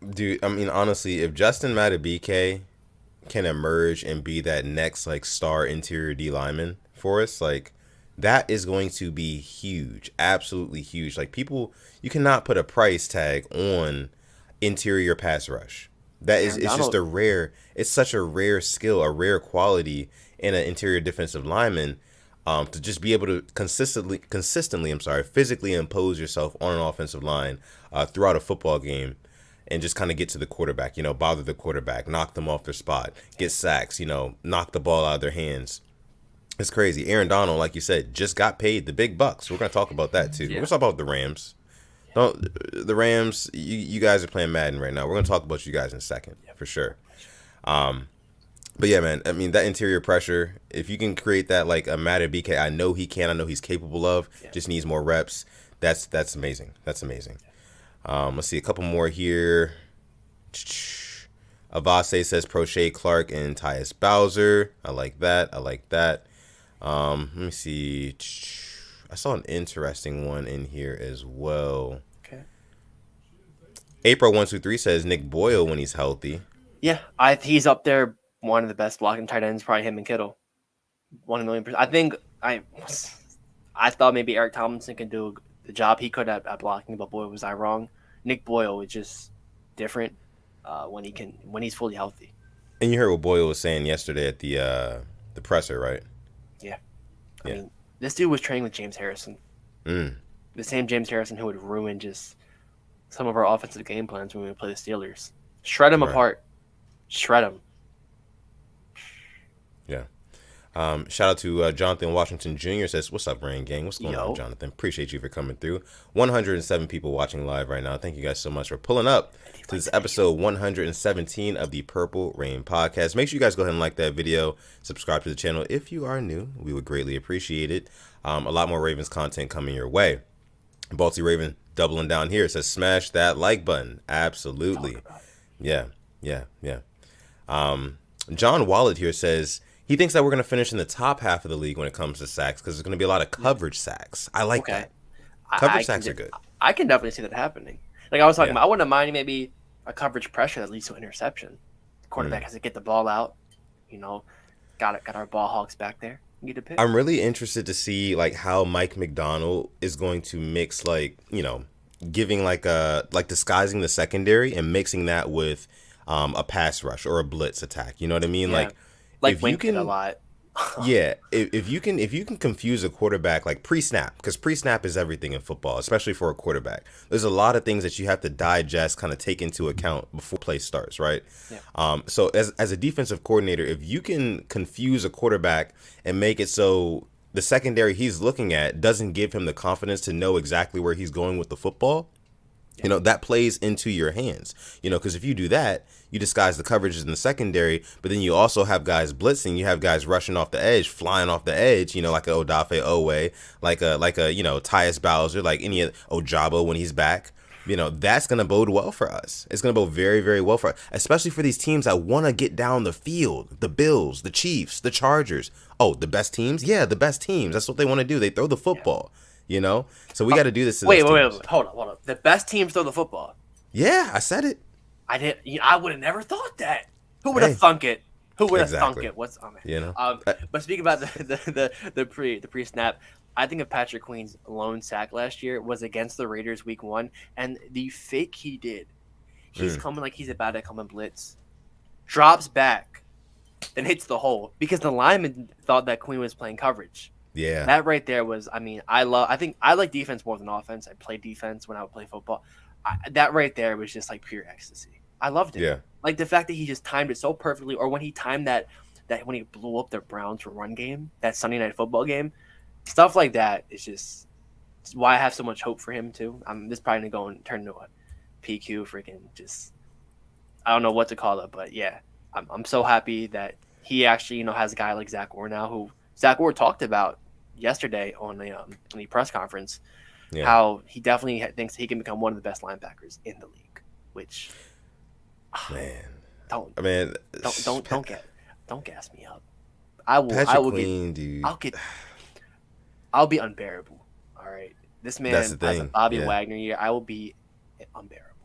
Dude, I mean, honestly, if Justin Madubuike can emerge and be that next, like, star interior D lineman for us, like, that is going to be huge. Absolutely huge. Like, people, you cannot put a price tag on interior pass rush. It's such a rare skill, a rare quality in an interior defensive lineman, to just be able to consistently, physically impose yourself on an offensive line throughout a football game and just kind of get to the quarterback, bother the quarterback, knock them off their spot, get sacks, knock the ball out of their hands. It's crazy. Aaron Donald, like you said, just got paid the big bucks. We're going to talk about that too. We're going to talk about the Rams. Don't the Rams? You guys are playing Madden right now. We're gonna talk about you guys in a second for sure. But yeah, man. I mean, that interior pressure. If you can create that like a Madden BK, I know he can. I know he's capable of. Yeah. Just needs more reps. That's amazing. That's amazing. Let's see a couple more here. Avase says Prochet Clark and Tyus Bowser. I like that. I like that. Let me see. I saw an interesting one in here as well. Okay. April123 says Nick Boyle when he's healthy. Yeah, he's up there. One of the best blocking tight ends, probably him and Kittle. 1,000,000%. I think I thought maybe Eric Tomlinson could do the job he could at blocking, but boy, was I wrong. Nick Boyle is just different when he's fully healthy. And you heard what Boyle was saying yesterday at the presser, right? Yeah. I mean, this dude was training with James Harrison. The same James Harrison who would ruin just some of our offensive game plans when we would play the Steelers. Shred them apart. Shred them. Yeah. Shout out to Jonathan Washington Jr. says, "What's up, Rain Gang? What's going on, Jonathan? Appreciate you for coming through. 107 people watching live right now. Thank you guys so much for pulling up to this episode 117 of the Purple Rain Podcast. Make sure you guys go ahead and like that video. Subscribe to the channel if you are new. We would greatly appreciate it. A lot more Ravens content coming your way. Balti Raven doubling down here. It says, smash that like button. Absolutely. Yeah. John Wallet here says, he thinks that we're going to finish in the top half of the league when it comes to sacks because there's going to be a lot of coverage sacks. I like that. Coverage sacks are good. I can definitely see that happening. Like I was talking about, I wouldn't mind maybe a coverage pressure that leads to interception. The quarterback has to get the ball out. Got our ball hawks back there. Get a pick. I'm really interested to see like how Mike McDonald is going to mix giving disguising the secondary and mixing that with a pass rush or a blitz attack. You know what I mean? Yeah. Like if you can a lot. Yeah, if you can confuse a quarterback like pre-snap, because pre-snap is everything in football, especially for a quarterback. There's a lot of things that you have to digest, kind of take into account before play starts, right? Yeah. So as a defensive coordinator, if you can confuse a quarterback and make it so the secondary he's looking at doesn't give him the confidence to know exactly where he's going with the football, that plays into your hands, because if you do that, you disguise the coverages in the secondary, but then you also have guys blitzing. You have guys rushing off the edge, flying off the edge, like a Odafe Owe, like a Tyus Bowser, like any Ojabo when he's back. That's going to bode well for us. It's going to bode very, very well for us, especially for these teams that want to get down the field. The Bills, the Chiefs, the Chargers. Oh, the best teams? Yeah, the best teams. That's what they want to do. They throw the football. So we got to do this. Wait, hold on. The best teams throw the football. Yeah, I said it. I would have never thought that. Who would have thunk it? Who would have thunk it? What's on it? But speaking about the pre-snap, I think of Patrick Queen's lone sack last year was against the Raiders week 1, and the fake he did. He's coming like he's about to come and blitz, drops back, then hits the hole because the lineman thought that Queen was playing coverage. Yeah, that right there was. I think I like defense more than offense. I play defense when I would play football. That right there was just like pure ecstasy. I loved it. Yeah, like the fact that he just timed it so perfectly, or when he timed that when he blew up the Browns run game, that Sunday Night Football game, stuff like that is just why I have so much hope for him too. This probably gonna go and turn into a PQ freaking just. I don't know what to call it, but yeah, I'm so happy that he actually has a guy like Zach Orr now, who Zach Orr talked about yesterday on the press conference, how he definitely thinks he can become one of the best linebackers in the league. Which, don't gas me up. I'll be unbearable. All right, this man has a Bobby Wagner year. I will be unbearable.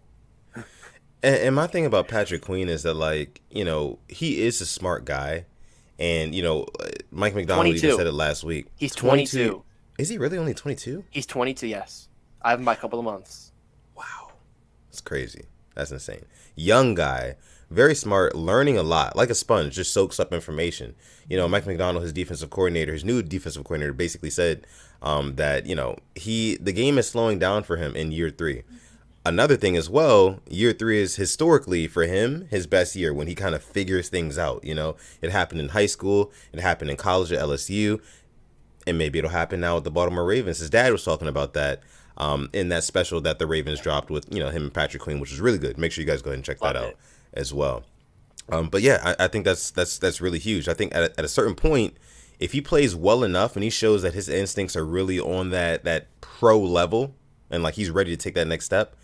And my thing about Patrick Queen is that he is a smart guy. And, Mike McDonald 22. even said it last week. He's 22. Is he really only 22? He's 22, yes. I have him by a couple of months. Wow. That's crazy. That's insane. Young guy, very smart, learning a lot. Like a sponge, just soaks up information. Mike McDonald, his new defensive coordinator, basically said that, the game is slowing down for him in year 3. Another thing as well, year 3 is historically for him his best year when he kind of figures things out. It happened in high school, it happened in college at LSU, and maybe it'll happen now with the Baltimore Ravens. His dad was talking about that. in that special that the Ravens dropped with him and Patrick Queen, which was really good. Make sure you guys go ahead and check that out as well. But yeah, I think that's really huge. I think at a certain point, if he plays well enough and he shows that his instincts are really on that pro level and like he's ready to take that next step,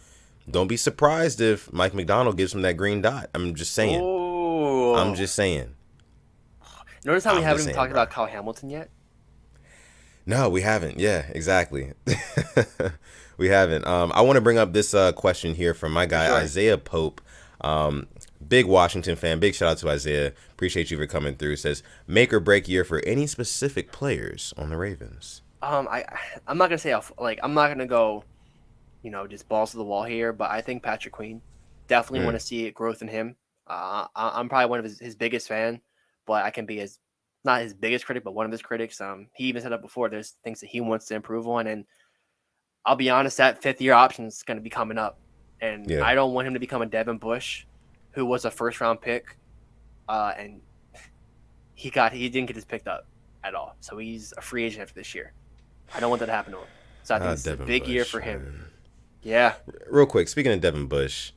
don't be surprised if Mike McDonald gives him that green dot. I'm just saying. Ooh. I'm just saying. Notice how we haven't even talked about Kyle Hamilton yet? No, we haven't. Yeah, exactly. We haven't. I want to bring up this question here from my guy, Isaiah Pope. Big Washington fan. Big shout out to Isaiah. Appreciate you for coming through. Says, make or break year for any specific players on the Ravens. I'm not gonna say I'm not gonna go, just balls to the wall here. But I think Patrick Queen, definitely want to see growth in him. I'm probably one of his biggest fan, but I can be not his biggest critic, but one of his critics. He even said it before. There's things that he wants to improve on, and I'll be honest, that 5th-year option is going to be coming up, and I don't want him to become a Devin Bush, who was a first-round pick, and he didn't get his picked up at all, so he's a free agent after this year. I don't want that to happen to him. So I think it's a big year for him. Man. Yeah. Real quick, speaking of Devin Bush,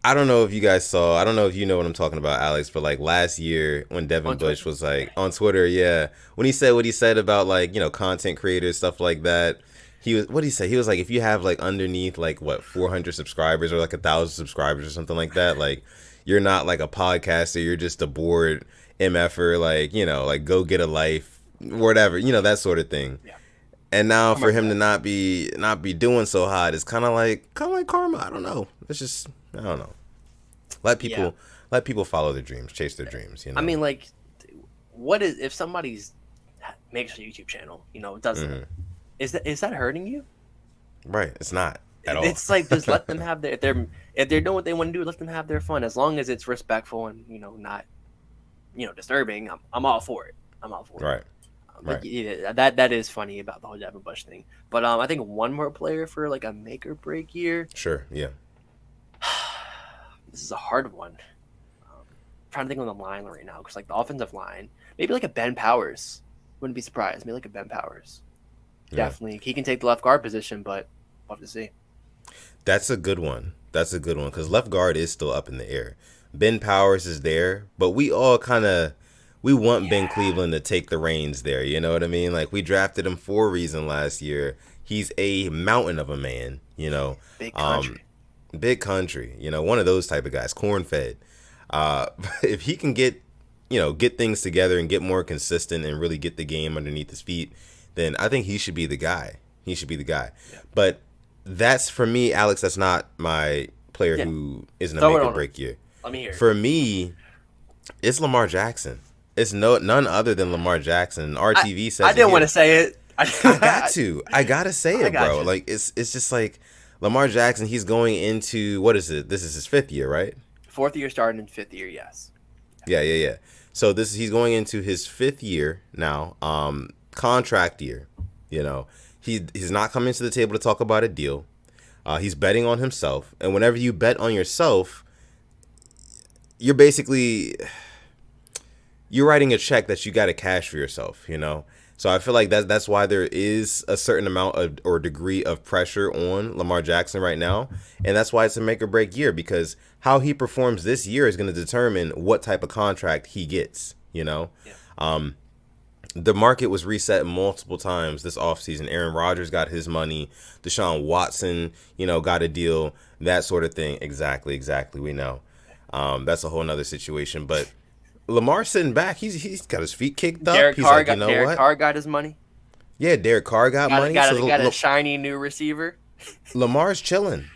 I don't know if you guys saw, I don't know if you know what I'm talking about, Alex, but like last year when Devin Bush was like on Twitter, when he said what he said about like, content creators, stuff like that, what did he say? He was like, if you have like underneath like 400 subscribers or like 1,000 subscribers or something like that, like you're not like a podcaster, you're just a bored MFer, like go get a life, whatever, that sort of thing. Yeah. And now for him to not be doing so hot, it's kind of like karma. I don't know. It's just, I don't know. Let people follow their dreams, chase their dreams. I mean, like, what is if somebody's makes a YouTube channel, doesn't is that hurting you? Right. It's not at all. It's like just let them have their if they're doing what they want to do, let them have their fun as long as it's respectful and not disturbing. I'm all for it. I'm all for it. Right. Right. Yeah, that is funny about the whole Devin Bush thing. But I think one more player for like a make or break year. Sure. Yeah. This is a hard one. I'm trying to think on the line right now because like the offensive line, maybe like a Ben Powers. Wouldn't be surprised. Maybe like a Ben Powers. Yeah. Definitely, he can take the left guard position, but we'll have to see. That's a good one. Because left guard is still up in the air. Ben Powers is there, but we all we want Ben Cleveland to take the reins there. You know what I mean? Like, we drafted him for a reason last year. He's a mountain of a man, Big country. Big country, one of those type of guys, corn-fed. If he can get things together and get more consistent and really get the game underneath his feet, then I think he should be the guy. Yeah. But that's, for me, Alex, that's not my player who isn't a make-or-break year. Let me hear it. For me, it's Lamar Jackson. It's none other than Lamar Jackson. RTV says I didn't want to say it. I gotta say it, bro. Like it's just like Lamar Jackson. He's going into, what is it? This is his 5th year, right? 4th year starting in 5th year, yes. Yeah. So he's going into his 5th year now. Contract year. He's not coming to the table to talk about a deal. He's betting on himself, and whenever you bet on yourself, you're basically writing a check that you got to cash for yourself, So I feel like that's why there is a certain amount of or degree of pressure on Lamar Jackson right now, and that's why it's a make or break year, because how he performs this year is going to determine what type of contract he gets, Yeah. The market was reset multiple times this offseason. Aaron Rodgers got his money. Deshaun Watson, got a deal, that sort of thing. Exactly. We know. That's a whole nother situation, but Lamar sitting back, he's got his feet kicked up. Derek Carr got his money. Yeah, Derek Carr got money. Got a shiny new receiver. Lamar's chilling.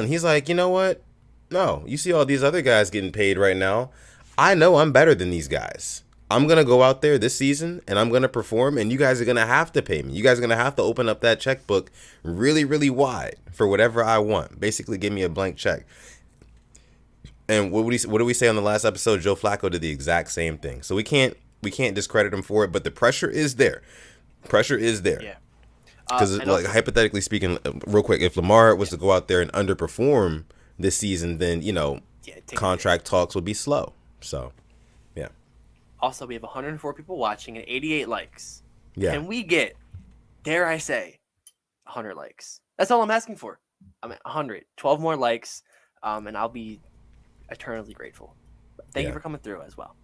He's like, you know what? No, you see all these other guys getting paid right now. I know I'm better than these guys. I'm going to go out there this season and I'm going to perform, and you guys are going to have to pay me. You guys are going to have to open up that checkbook really, really wide for whatever I want. Basically, give me a blank check. And what did we say on the last episode? Joe Flacco did the exact same thing. So we can't discredit him for it, but the pressure is there. Yeah. Because hypothetically speaking, real quick, if Lamar was to go out there and underperform this season, then contract talks would be slow. So, yeah. Also, we have 104 people watching and 88 likes. Yeah. Can we get, dare I say, 100 likes. That's all I'm asking for. I'm at 100. 12 more likes, and I'll be eternally grateful. Thank you for coming through as well.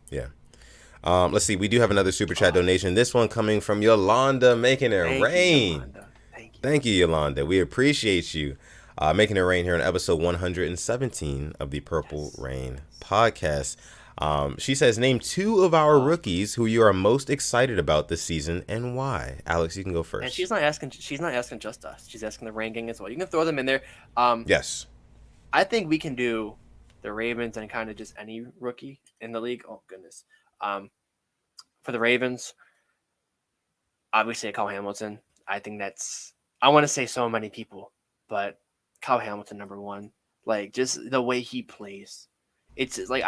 Yeah. Let's see. We do have another super chat donation. This one coming from Yolanda, making it rain. Yolanda. Thank you, Yolanda. We appreciate you making it rain here on episode 117 of the Purple Rain podcast. She says, name 2 of our rookies who you are most excited about this season and why. Alex, you can go first. And she's not asking just us. She's asking the ranking as well. You can throw them in there. Yes. I think we can do the Ravens and kind of just any rookie in the league. Oh, goodness. For the Ravens, obviously Kyle Hamilton. I think I want to say so many people, but Kyle Hamilton, number one. Like, just the way he plays. It's like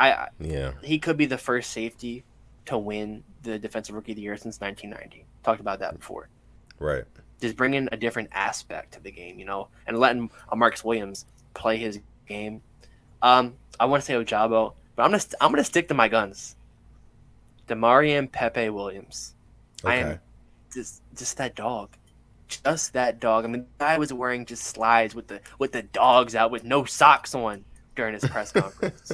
he could be the first safety to win the Defensive Rookie of the Year since 1990. Talked about that before. Right. Just bringing a different aspect to the game, and letting Marcus Williams play his game. I want to say Ojabo, but I'm gonna stick to my guns. Demarion Pepe Williams. Okay. I am just that dog. Just that dog. I mean, the guy was wearing just slides with the dogs out with no socks on during his press conference.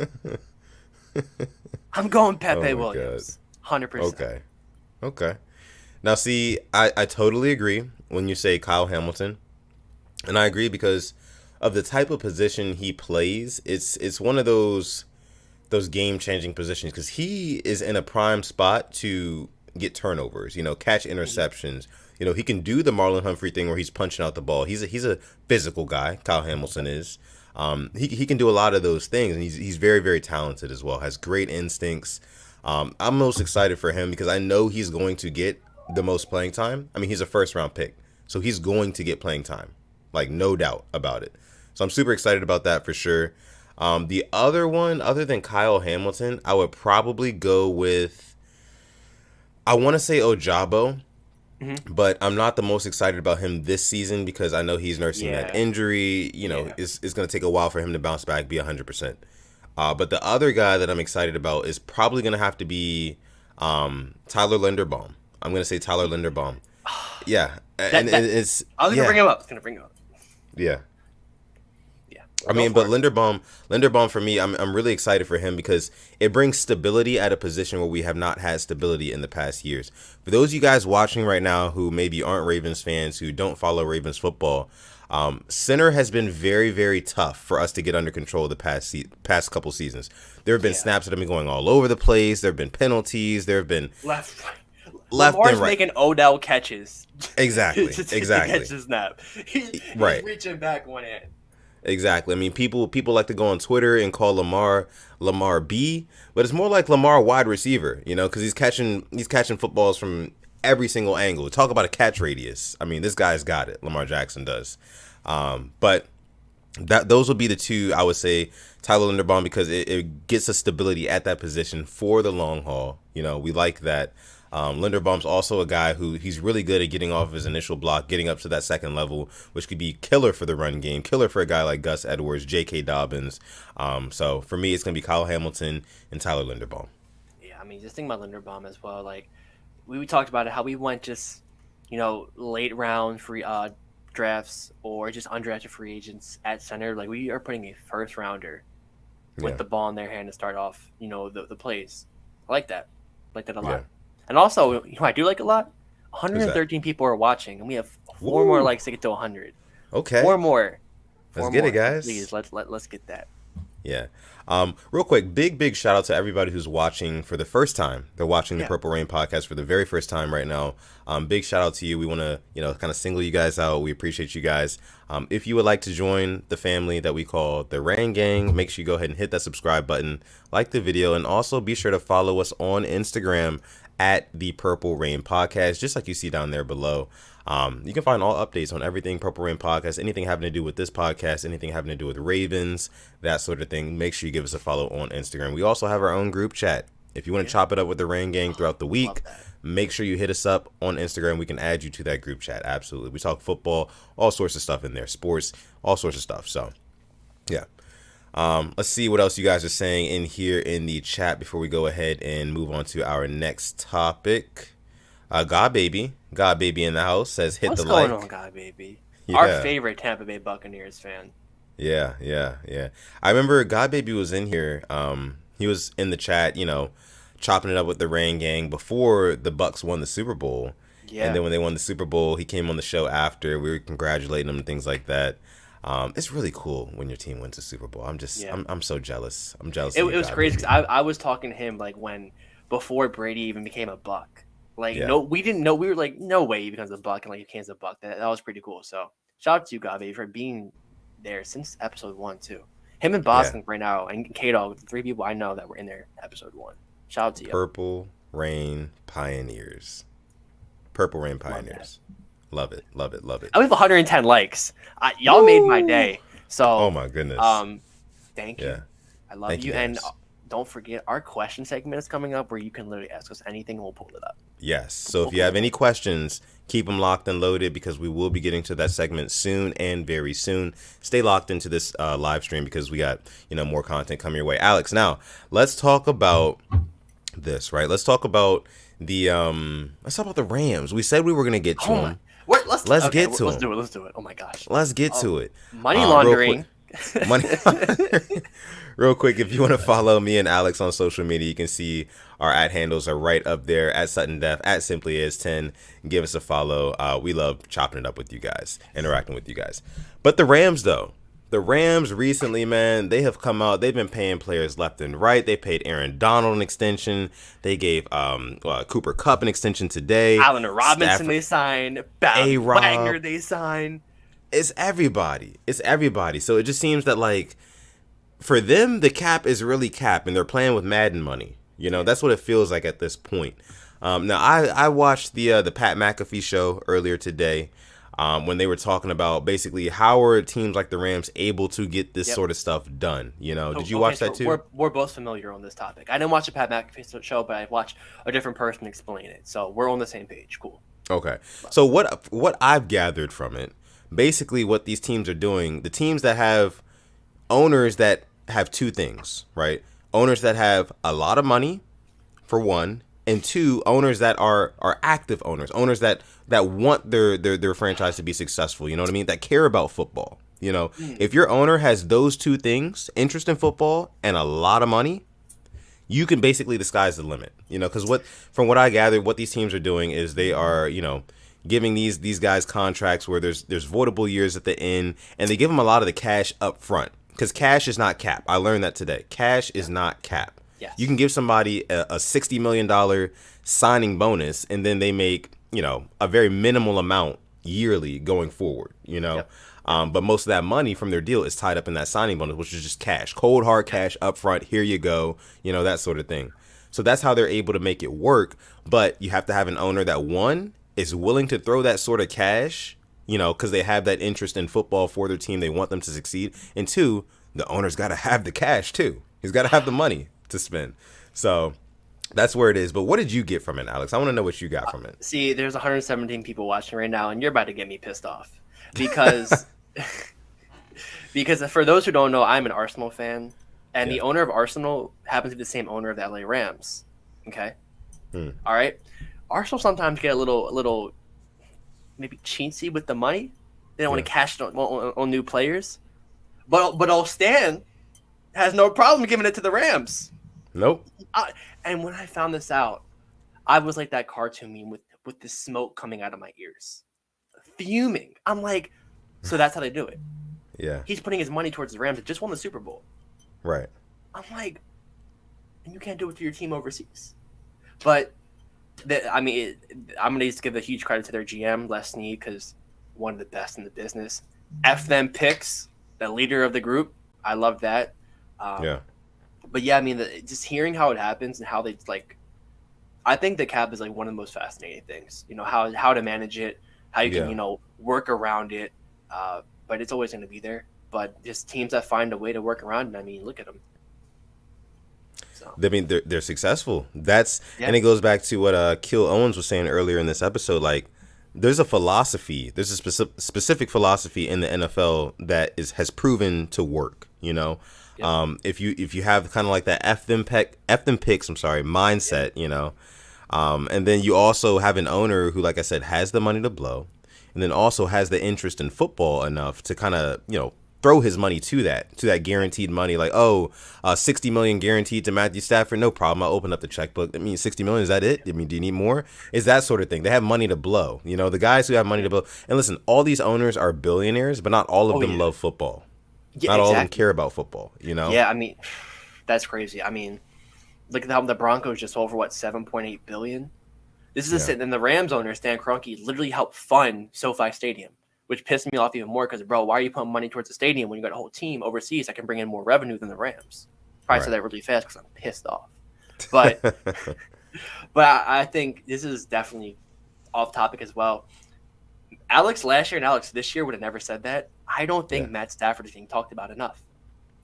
I'm going Pepe Williams. 100%. Okay. Now, see, I totally agree when you say Kyle Hamilton. And I agree because of the type of position he plays. It's one of those game-changing positions because he is in a prime spot to get turnovers, catch interceptions. He can do the Marlon Humphrey thing where he's punching out the ball. He's a physical guy. Kyle Hamilton is. He can do a lot of those things, and he's very, very talented as well. Has great instincts. I'm most excited for him because I know he's going to get the most playing time. I mean, he's a first-round pick, so he's going to get playing time, like no doubt about it. So I'm super excited about that for sure. The other one, other than Kyle Hamilton, I would probably go with, I want to say Ojabo, but I'm not the most excited about him this season because I know he's nursing that injury. It's going to take a while for him to bounce back, be 100%. But the other guy that I'm excited about is probably going to have to be Tyler Linderbaum. I'm going to say Tyler Linderbaum. Yeah. I was going to bring him up. Yeah. I mean, but Linderbaum for me, I'm really excited for him because it brings stability at a position where we have not had stability in the past years. For those of you guys watching right now who maybe aren't Ravens fans, who don't follow Ravens football, center has been very, very tough for us to get under control the past couple seasons. There have been snaps that have been going all over the place. There have been penalties. There have been left Lamar's and right. Making Odell catches. Exactly. to catch the snap. He's reaching back one hand. Exactly. I mean, people like to go on Twitter and call Lamar B, but it's more like Lamar wide receiver, because he's catching footballs from every single angle. Talk about a catch radius. I mean, this guy's got it. Lamar Jackson does. But those would be the two I would say. Tyler Linderbaum, because it gets us stability at that position for the long haul. We like that. Linderbaum's also a guy who he's really good at getting off of his initial block, getting up to that second level, which could be killer for the run game, killer for a guy like Gus Edwards, J.K. Dobbins. So for me, it's going to be Kyle Hamilton and Tyler Linderbaum. Yeah, I mean, just think about Linderbaum as well. Like, we talked about it, how we went just, late round free drafts or just undrafted free agents at center. Like, we are putting a first rounder with the ball in their hand to start off, the plays. I like that. I like that a lot. Yeah. And also, I do like a lot. 113 people are watching, and we have 4 more likes to get to 100. Okay. 4 more. Let's get it, guys. Please, let's get that. Yeah. Real quick, big shout out to everybody who's watching for the first time. They're watching the Purple Rain podcast for the very first time right now. Big shout out to you. We want to, kind of single you guys out. We appreciate you guys. If you would like to join the family that we call the Rain Gang, make sure you go ahead and hit that subscribe button, like the video, and also be sure to follow us on Instagram at the Purple Rain podcast, just like you see down there below. You can find all updates on everything Purple Rain podcast, anything having to do with this podcast, anything having to do with Ravens, that sort of thing. Make sure you give us a follow on Instagram. We also have our own group chat. If you want to chop it up with the Rain Gang throughout the week, make sure you hit us up on Instagram. We can add you to that group chat. Absolutely. We talk football, all sorts of stuff in there, sports, all sorts of stuff. So, yeah. Let's see what else you guys are saying in here in the chat before we go ahead and move on to our next topic. God Baby in the house says hit What's the going on, like. guy baby? Our Yeah. favorite Tampa Bay Buccaneers fan. Yeah. I remember God Baby was in here. He was in the chat, chopping it up with the Rain Gang before the Bucks won the Super Bowl. And Yeah. then when they won the Super Bowl, he came on the show after. We were congratulating him and things like that. It's really cool when your team wins the Super Bowl. Yeah. I'm so jealous. I'm jealous. It of you, was God crazy Baby. because I was talking to him like before Brady even became a Buck. Like Yeah. no, we didn't know. We were like, no way he becomes a Buck and like he becomes a Buck. That was pretty cool. So shout out to you, Gavi, for being there since episode 1 too. Him and Yeah. Boston right now and K-Dog, the 3 people I know that were in there episode 1. Shout out to you. Purple Rain Pioneers. Purple Rain Love Pioneers. Love it. Love it. Love it. I have 110 likes. Y'all made my day. So Oh my goodness. thank you. Yeah. I love Thank you. you, And guys. don't forget our question segment is coming up where you can literally ask us anything and we'll pull it up. Yes. So if you have any questions, keep them locked and loaded because we will be getting to that segment soon and very soon. Stay locked into this live stream because we got, more content coming your way. Alex, now let's talk about this, right? Let's talk about the Rams. We said we were going to get to them. Let's get to Let's them. do it. Let's do it. Oh my gosh. Let's get to it. Money laundering. Money. Real quick, if you want to follow me and Alex on social media, you can see our @ handles are right up there at Sutton Def, at SimplyAs10. Give us a follow. We love chopping it up with you guys, interacting with you guys. But the Rams, though. The Rams recently, man, they have come out. They've been paying players left and right. They paid Aaron Donald an extension. They gave Cooper Kupp an extension today. Allen Robinson Stafford, they signed. Wagner they signed. It's everybody. So it just seems that, like, for them, the cap is really cap, and they're playing with Madden money. That's what it feels like at this point. Now, I watched the Pat McAfee show earlier today when they were talking about basically how are teams like the Rams able to get this sort of stuff done. Did you watch that too? We're both familiar on this topic. I didn't watch the Pat McAfee show, but I watched a different person explain it. So we're on the same page. Cool. Okay. So what I've gathered from it, basically what these teams are doing, the teams that have owners that have two things, right? Owners that have a lot of money, for one, and two, owners that are active owners that want their franchise to be successful. You know what I mean? That care about football. If your owner has those two things, interest in football and a lot of money, you can basically, the sky's the limit. Because from what I gathered, what these teams are doing is they are, giving these guys contracts where there's voidable years at the end, and they give them a lot of the cash up front. Because cash is not cap. I learned that today. Cash is not cap. Yes. You can give somebody a $60 million signing bonus, and then they make, a very minimal amount yearly going forward, Yep. But most of that money from their deal is tied up in that signing bonus, which is just cash. Cold, hard cash up front. Here you go. That sort of thing. So that's how they're able to make it work. But you have to have an owner that, one, is willing to throw that sort of cash, because they have that interest in football for their team. They want them to succeed. And two, the owner's got to have the cash, too. He's got to have the money to spend. So that's where it is. But what did you get from it, Alex? I want to know what you got from it. See, there's 117 people watching right now, and you're about to get me pissed off. Because for those who don't know, I'm an Arsenal fan. And the owner of Arsenal happens to be the same owner of the LA Rams. Okay? All right? Arsenal sometimes get a little maybe chintzy with the money. They don't want to cash it on new players. But Stan has no problem giving it to the Rams. Nope. And when I found this out, I was like that cartoon meme with the smoke coming out of my ears. Fuming. I'm like, so that's how they do it. Yeah. He's putting his money towards the Rams that just won the Super Bowl. Right. I'm like, and you can't do it to your team overseas. But I'm going to just give a huge credit to their GM, Les Snead, because one of the best in the business. F them picks, the leader of the group. I love that. But yeah, just hearing how it happens and how they I think the cap is like one of the most fascinating things. How to manage it, how you can work around it. But it's always going to be there. But just teams that find a way to work around it. Look at them. So. They're successful. And it goes back to what Kill Owens was saying earlier in this episode. Like, there's a philosophy. There's a specific philosophy in the NFL that has proven to work. If you have kind of like that F them picks, mindset, And then you also have an owner who, like I said, has the money to blow, and then also has the interest in football enough to kind of, throw his money to that guaranteed money. Like, 60 million guaranteed to Matthew Stafford. No problem. I'll open up the checkbook. I mean, 60 million, is that it? I mean, do you need more? Is that sort of thing. They have money to blow. The guys who have money to blow. And listen, all these owners are billionaires, but not all of them love football. Yeah, not all of them care about football, Yeah, I mean, that's crazy. I mean, look at how the Broncos just sold for $7.8 billion. This is and the Rams owner, Stan Kroenke, literally helped fund SoFi Stadium, which pissed me off even more because, bro, why are you putting money towards the stadium when you got a whole team overseas that can bring in more revenue than the Rams? Probably said that really fast because I'm pissed off. But but I think this is definitely off topic as well. Alex last year and Alex this year would have never said that. I don't think Matt Stafford is being talked about enough.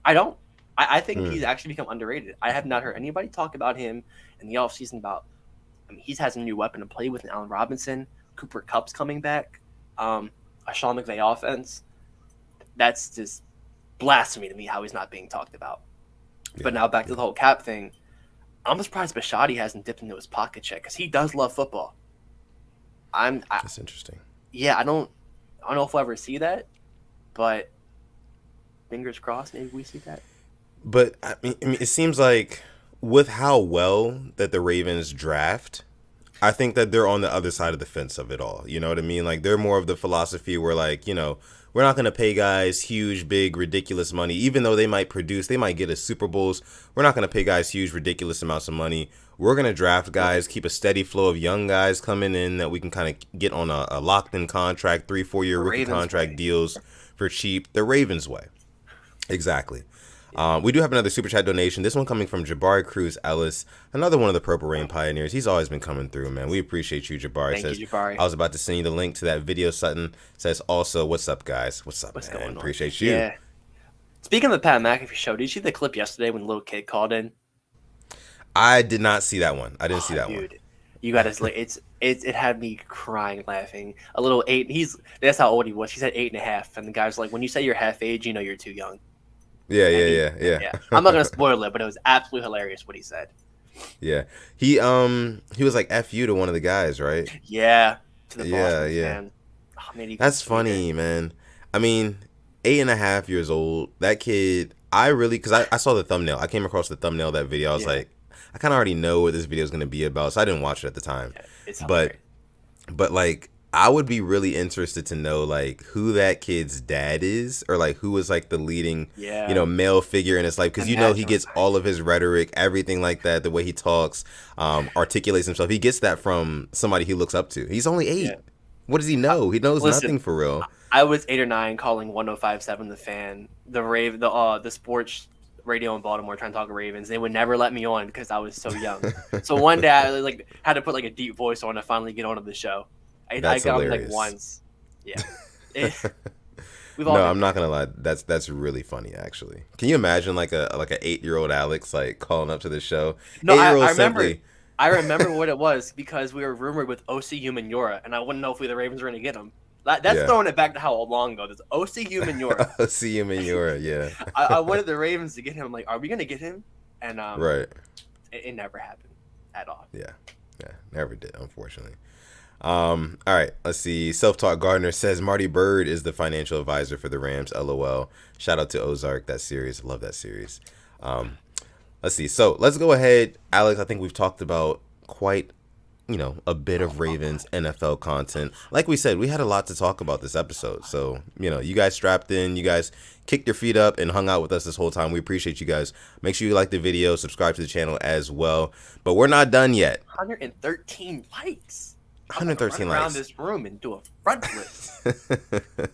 I don't. I think he's actually become underrated. I have not heard anybody talk about him in the offseason about – I mean, he's has a new weapon to play with in Allen Robinson. Cooper Kupp's coming back. A Sean McVay offense. That's just blasphemy to me how he's not being talked about. Yeah. But now back to the whole cap thing. I'm surprised Bisciotti hasn't dipped into his pocket check because he does love football. That's interesting. Yeah, I don't know if we'll ever see that, but fingers crossed, maybe we see that. But I mean, it seems like with how well that the Ravens draft, I think that they're on the other side of the fence of it all. You know what I mean? Like, they're more of the philosophy where, like, we're not going to pay guys huge, big, ridiculous money, even though they might get us Super Bowls. We're not going to pay guys huge, ridiculous amounts of money. We're going to draft guys, keep a steady flow of young guys coming in that we can kind of get on a locked-in contract, 3-4 year rookie contract deals for cheap. The Ravens way. Exactly. We do have another super chat donation. This one coming from Jabari Cruz Ellis, another one of the Purple Rain pioneers. He's always been coming through, man. We appreciate you, Jabari. Thank you, Jabari. I was about to send you the link to that video. Sutton says also, what's up, guys? What's up, man? Going on? Appreciate you. Yeah. Speaking of the Pat McAfee show, did you see the clip yesterday when the little kid called in? I did not see that one. I didn't see that one. You got to it had me crying, laughing. A little 8. That's how old he was. He said 8.5, and the guy's like, when you say you're half age, you're too young. Yeah. I'm not gonna spoil it, but it was absolutely hilarious what he said. Yeah, he was like "F you" to one of the guys, right? Yeah. To the Boston fan. Oh, man, that's funny, man. I mean, 8.5 years old. That kid. Because I saw the thumbnail. I came across the thumbnail of that video. I was like, I kind of already know what this video is gonna be about, so I didn't watch it at the time. Yeah, it's hilarious. But like, I would be really interested to know, like, who that kid's dad is, or like who is like the leading, male figure in his life, because he gets all of his rhetoric, everything like that, the way he talks, articulates himself. He gets that from somebody he looks up to. He's only 8. Yeah. What does he know? He knows nothing for real. I was 8 or 9 calling 105.7 The Fan, the sports radio in Baltimore, trying to talk Ravens. They would never let me on because I was so young. So one day I had to put a deep voice on to finally get onto the show. I got him once. Yeah. I'm not gonna lie. That's really funny, actually. Can you imagine like a 8-year-old Alex calling up to the show? No, I remember what it was because we were rumored with O.C. Umenyiora, and I wouldn't know if the Ravens were gonna get him. That's throwing it back to how long ago. There's O.C. Umenyiora. O.C. Umenyiora, yeah. I wanted the Ravens to get him. I'm like, are we gonna get him? And right. It never happened at all. Yeah, never did, unfortunately. All right, let's see. Self-Taught Gardner says Marty Bird is the financial advisor for the Rams. LOL. Shout out to Ozark. That series, love that series. Let's see. So let's go ahead, Alex. I think we've talked about quite, a bit of Ravens NFL content. Like we said, we had a lot to talk about this episode. So you guys strapped in, you guys kicked your feet up and hung out with us this whole time. We appreciate you guys. Make sure you like the video, subscribe to the channel as well. But we're not done yet. 113 likes. 113 likes. Around this room and do a front flip.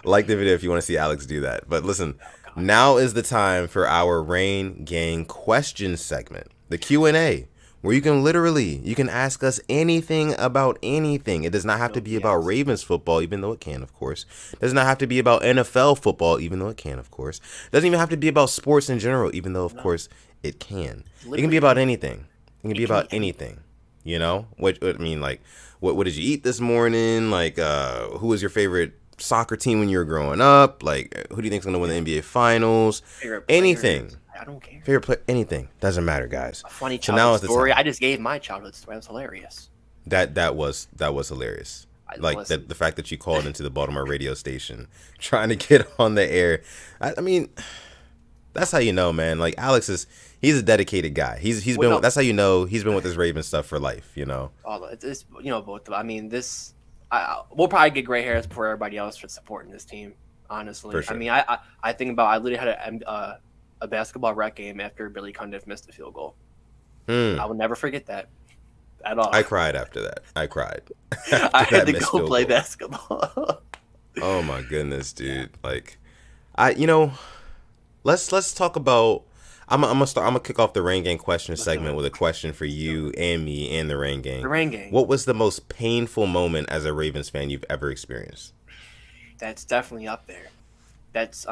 Like the video if you want to see Alex do that. But listen, now is the time for our Rain Gang question segment, the Q&A, where you can ask us anything about anything. It does not have to be about Ravens football, even though it can, of course. It does not have to be about NFL football, even though it can, of course. It doesn't even have to be about sports in general, even though, of course, it can. It can be about anything. It can be about anything. What did you eat this morning? Who was your favorite soccer team when you were growing up? Who do you think's going to win the NBA Finals? Anything. I don't care. Favorite player, anything. Doesn't matter, guys. A funny So now childhood it's the story. time. I just gave my childhood story. That was hilarious. That was hilarious. Like the fact that you called into the Baltimore radio station trying to get on the air. I mean, that's how you know, man. Like Alex he's a dedicated guy. That's how you know he's been with this Ravens stuff for life. You know. It's both. I mean, we'll probably get gray hairs before everybody else for supporting this team. Honestly, For sure. I mean, I think about I literally had a basketball rec game after Billy Cundiff missed a field goal. I will never forget that at all. I cried after that. I cried. I had to go play basketball. Oh my goodness, dude! Like, let's talk about. I'm gonna kick off the Rain Gang question segment with a question for you and me and the Rain Gang. The Rain Gang. What was the most painful moment as a Ravens fan you've ever experienced? That's definitely up there. That's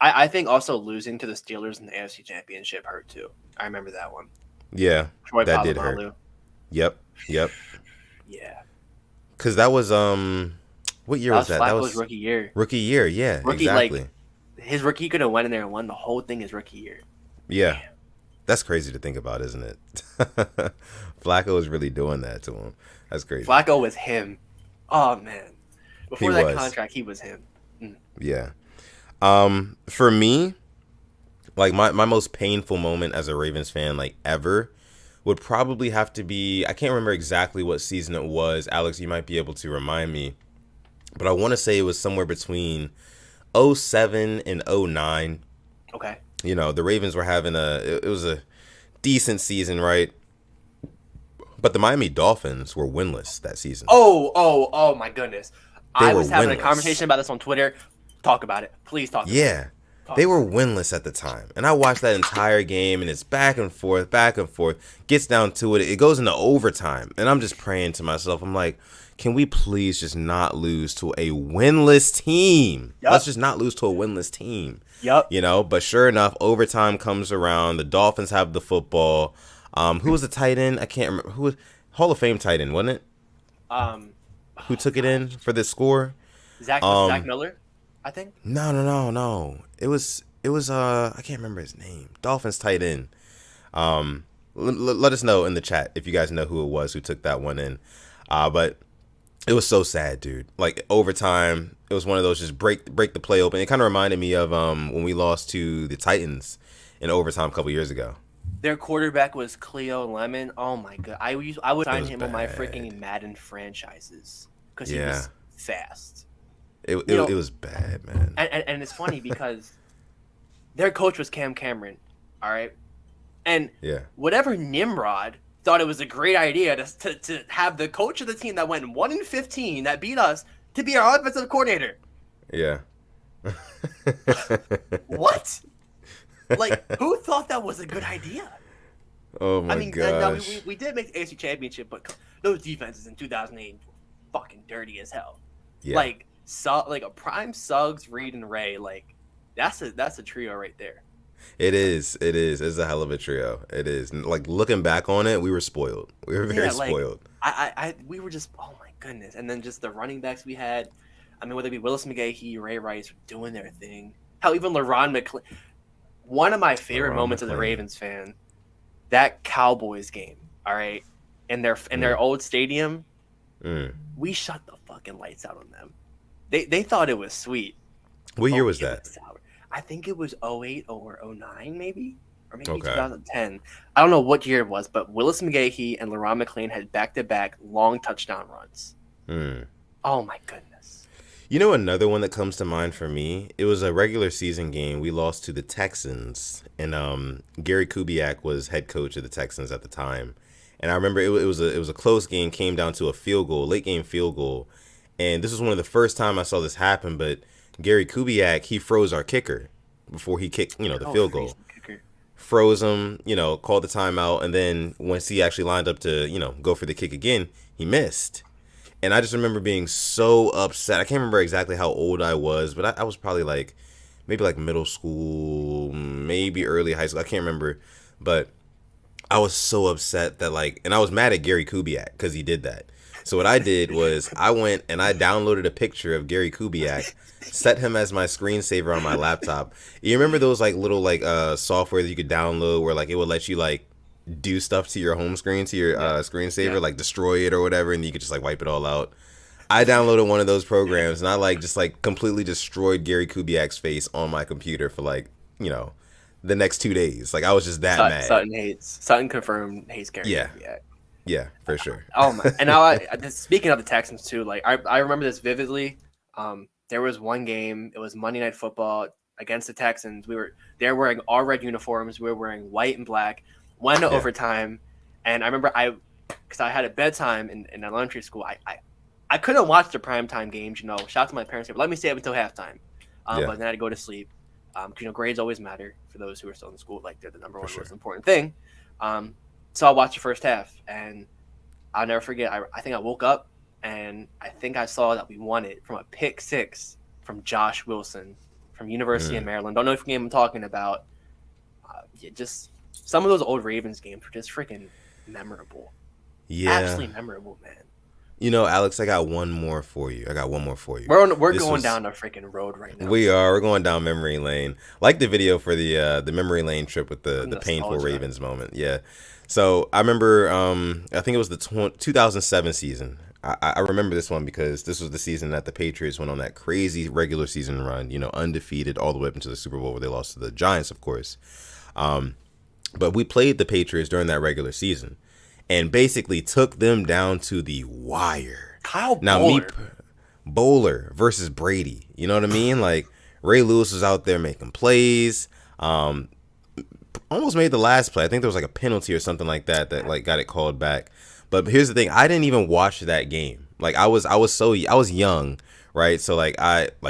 I think also losing to the Steelers in the AFC Championship hurt too. I remember that one. Yeah, Troy that did Polamalu. hurt. Yep. Yeah. Because that was what year was that? That was rookie year. Rookie year, yeah, exactly. His rookie could have went in there and won the whole thing his rookie year. Yeah. Damn. That's crazy to think about, isn't it? Flacco was really doing that to him. That's crazy. Flacco was him. Oh man. Before that contract, he was him. Yeah. For me, like my most painful moment as a Ravens fan, like ever, would probably have to be, I can't remember exactly what season it was. Alex, you might be able to remind me. But I want to say it was somewhere between 07 and 09. Okay. You know, the Ravens were having it was a decent season, right? But the Miami Dolphins were winless that season. Oh my goodness. I was having winless. a conversation about this on Twitter. Talk about it. Please talk about it. Yeah. They were winless at the time. And I watched that entire game, and it's back and forth, gets down to it. It goes into overtime. And I'm just praying to myself. I'm like, can we please just not lose to a winless team? Yep. Let's just not lose to a winless team. Yep. You know, but sure enough, overtime comes around. The Dolphins have the football. Who was the tight end? I can't remember. Who was Hall of Fame tight end, wasn't it? Who took it in for this score? Zach Miller, I think. No. It was I can't remember his name. Dolphins tight end. Let us know in the chat if you guys know who it was who took that one in. But it was so sad, dude. Like overtime, it was one of those just break the play open. It kind of reminded me of when we lost to the Titans in overtime a couple years ago. Their quarterback was Cleo Lemon. Oh my god, I would sign him on my freaking Madden franchises because he was fast. It was bad, man. And it's funny because their coach was Cam Cameron, all right, and whatever Nimrod thought it was a great idea to have the coach of the team that went 1-15 that beat us to be our offensive coordinator. Yeah. What? Like, who thought that was a good idea? Oh my gosh. We did make the AFC Championship, but those defenses in 2008 were fucking dirty as hell. Yeah. Like a prime Suggs, Reed, and Ray. Like, that's a trio right there. It is. It's a hell of a trio. It is. Like, looking back on it, we were spoiled. We were very spoiled. We were just, oh my goodness. And then just the running backs we had. I mean, whether it be Willis McGahee, Ray Rice, doing their thing. Hell, even LaRon McClain. One of my favorite moments as a Ravens fan, that Cowboys game, all right, in their old stadium, we shut the fucking lights out on them. They thought it was sweet. What year was that? I think it was 08 or 09 maybe, or maybe 2010. I don't know what year it was, but Willis McGahee and LaRon McClain had back-to-back long touchdown runs. Oh, my goodness. You know another one that comes to mind for me? It was a regular season game. We lost to the Texans, and Gary Kubiak was head coach of the Texans at the time. And I remember it was a close game, came down to a field goal, late game field goal. And this was one of the first time I saw this happen, but Gary Kubiak, he froze our kicker before he kicked, the field goal. Froze him, called the timeout, and then once he actually lined up to, go for the kick again, he missed. And I just remember being so upset. I can't remember exactly how old I was, but I was probably maybe middle school, maybe early high school. I can't remember. But I was so upset that and I was mad at Gary Kubiak because he did that. So what I did was I went and I downloaded a picture of Gary Kubiak, set him as my screensaver on my laptop. You remember those like little like software that you could download where like it would let you like do stuff to your home screen, to your screensaver, like destroy it or whatever, and you could just like wipe it all out. I downloaded one of those programs and I like just like completely destroyed Gary Kubiak's face on my computer for like, you know, the next 2 days. Like I was just that mad. Sutton confirmed hates Gary Kubiak. Yeah, for sure. Oh my! And now, speaking of the Texans too, like I remember this vividly. There was one game. It was Monday Night Football against the Texans. They're wearing all red uniforms. We were wearing white and black. Went to overtime, and I remember because I had a bedtime in elementary school. I couldn't watch the primetime games. You know, shout out to my parents. But let me stay up until halftime. But then I had to go to sleep. You know, grades always matter for those who are still in school. Like they're the number one most important thing. So I watched the first half, and I'll never forget. I think I woke up, and I think I saw that we won it from a pick six from Josh Wilson from University of Maryland. Don't know if game I'm talking about. Just some of those old Ravens games were just freaking memorable. Yeah, absolutely memorable, man. You know, Alex, I got one more for you. We're going down a freaking road right now. We're going down memory lane. Like the video for the memory lane trip with the painful Ravens moment. Yeah. So I remember, I think it was the 2007 season. I remember this one because this was the season that the Patriots went on that crazy regular season run, you know, undefeated all the way up into the Super Bowl where they lost to the Giants, of course. But we played the Patriots during that regular season and basically took them down to the wire. Bowler versus Brady. You know what I mean? Like Ray Lewis was out there making plays. Almost made the last play. I think there was like a penalty or something like that like got it called back. But here's the thing: I didn't even watch that game. Like I was young, right? So like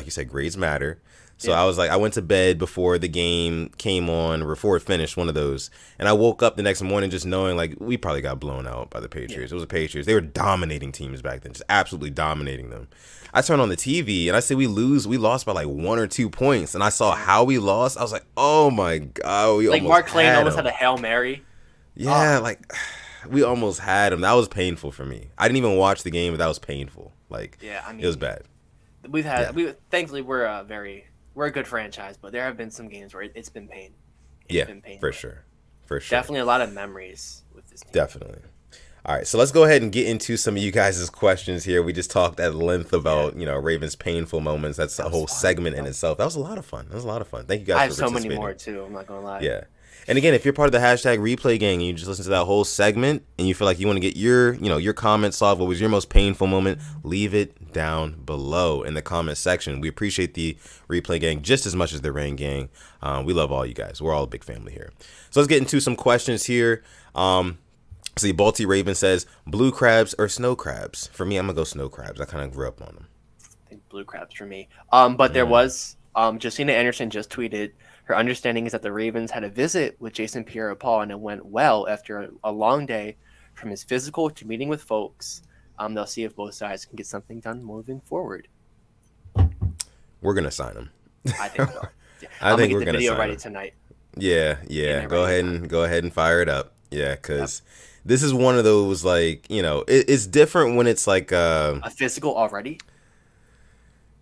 you said, grades matter. So I was like, I went to bed before the game came on, before it finished, one of those. And I woke up the next morning just knowing like we probably got blown out by the Patriots. It was the Patriots. They were dominating teams back then, just absolutely dominating them. I turned on the TV and I said we lost by like 1 or 2 points. And I saw how we lost. I was like, oh my God, like Mark Clayton almost had a Hail Mary. Yeah, like we almost had him. That was painful for me. I didn't even watch the game, but that was painful. Like, it was bad. Thankfully we're a good franchise, but there have been some games where it's been pain. It's been pain. For sure. Definitely a lot of memories with this team. Definitely. All right, so let's go ahead and get into some of you guys' questions here. We just talked at length about, you know, Ravens' painful moments. That's a whole segment in itself. That was a lot of fun. Thank you guys for participating. I have so many more, too. I'm not going to lie. Yeah. And again, if you're part of the hashtag replay gang and you just listen to that whole segment and you feel like you want to get your comments off, what was your most painful moment, leave it down below in the comment section. We appreciate the replay gang just as much as the Rain gang. We love all you guys. We're all a big family here. So let's get into some questions here. See, Balti Raven says, blue crabs or snow crabs? For me, I'm going to go snow crabs. I kind of grew up on them. I think blue crabs for me. But there was, Josina Anderson just tweeted, her understanding is that the Ravens had a visit with Jason Pierre-Paul and it went well after a long day from his physical to meeting with folks. They'll see if both sides can get something done moving forward. We're going to sign him. I think so. Yeah. I think we're going to sign him. Video ready tonight. Yeah. Go ahead and fire it up. Yeah, because this is one of those, like, you know, it's different when it's like a physical already.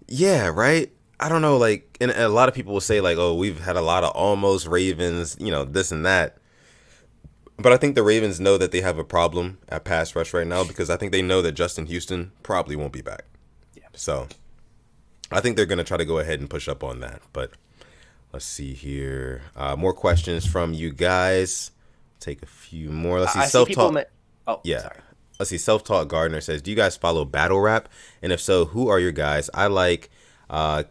Yeah, right. I don't know, like, and a lot of people will say, like, oh, we've had a lot of almost Ravens, you know, this and that. But I think the Ravens know that they have a problem at pass rush right now because I think they know that Justin Houston probably won't be back. Yeah. So I think they're going to try to go ahead and push up on that. But let's see here. More questions from you guys. Take a few more. Let's see. Self-taught. Sorry. Let's see. Self-taught Gardner says, do you guys follow battle rap? And if so, who are your guys? I like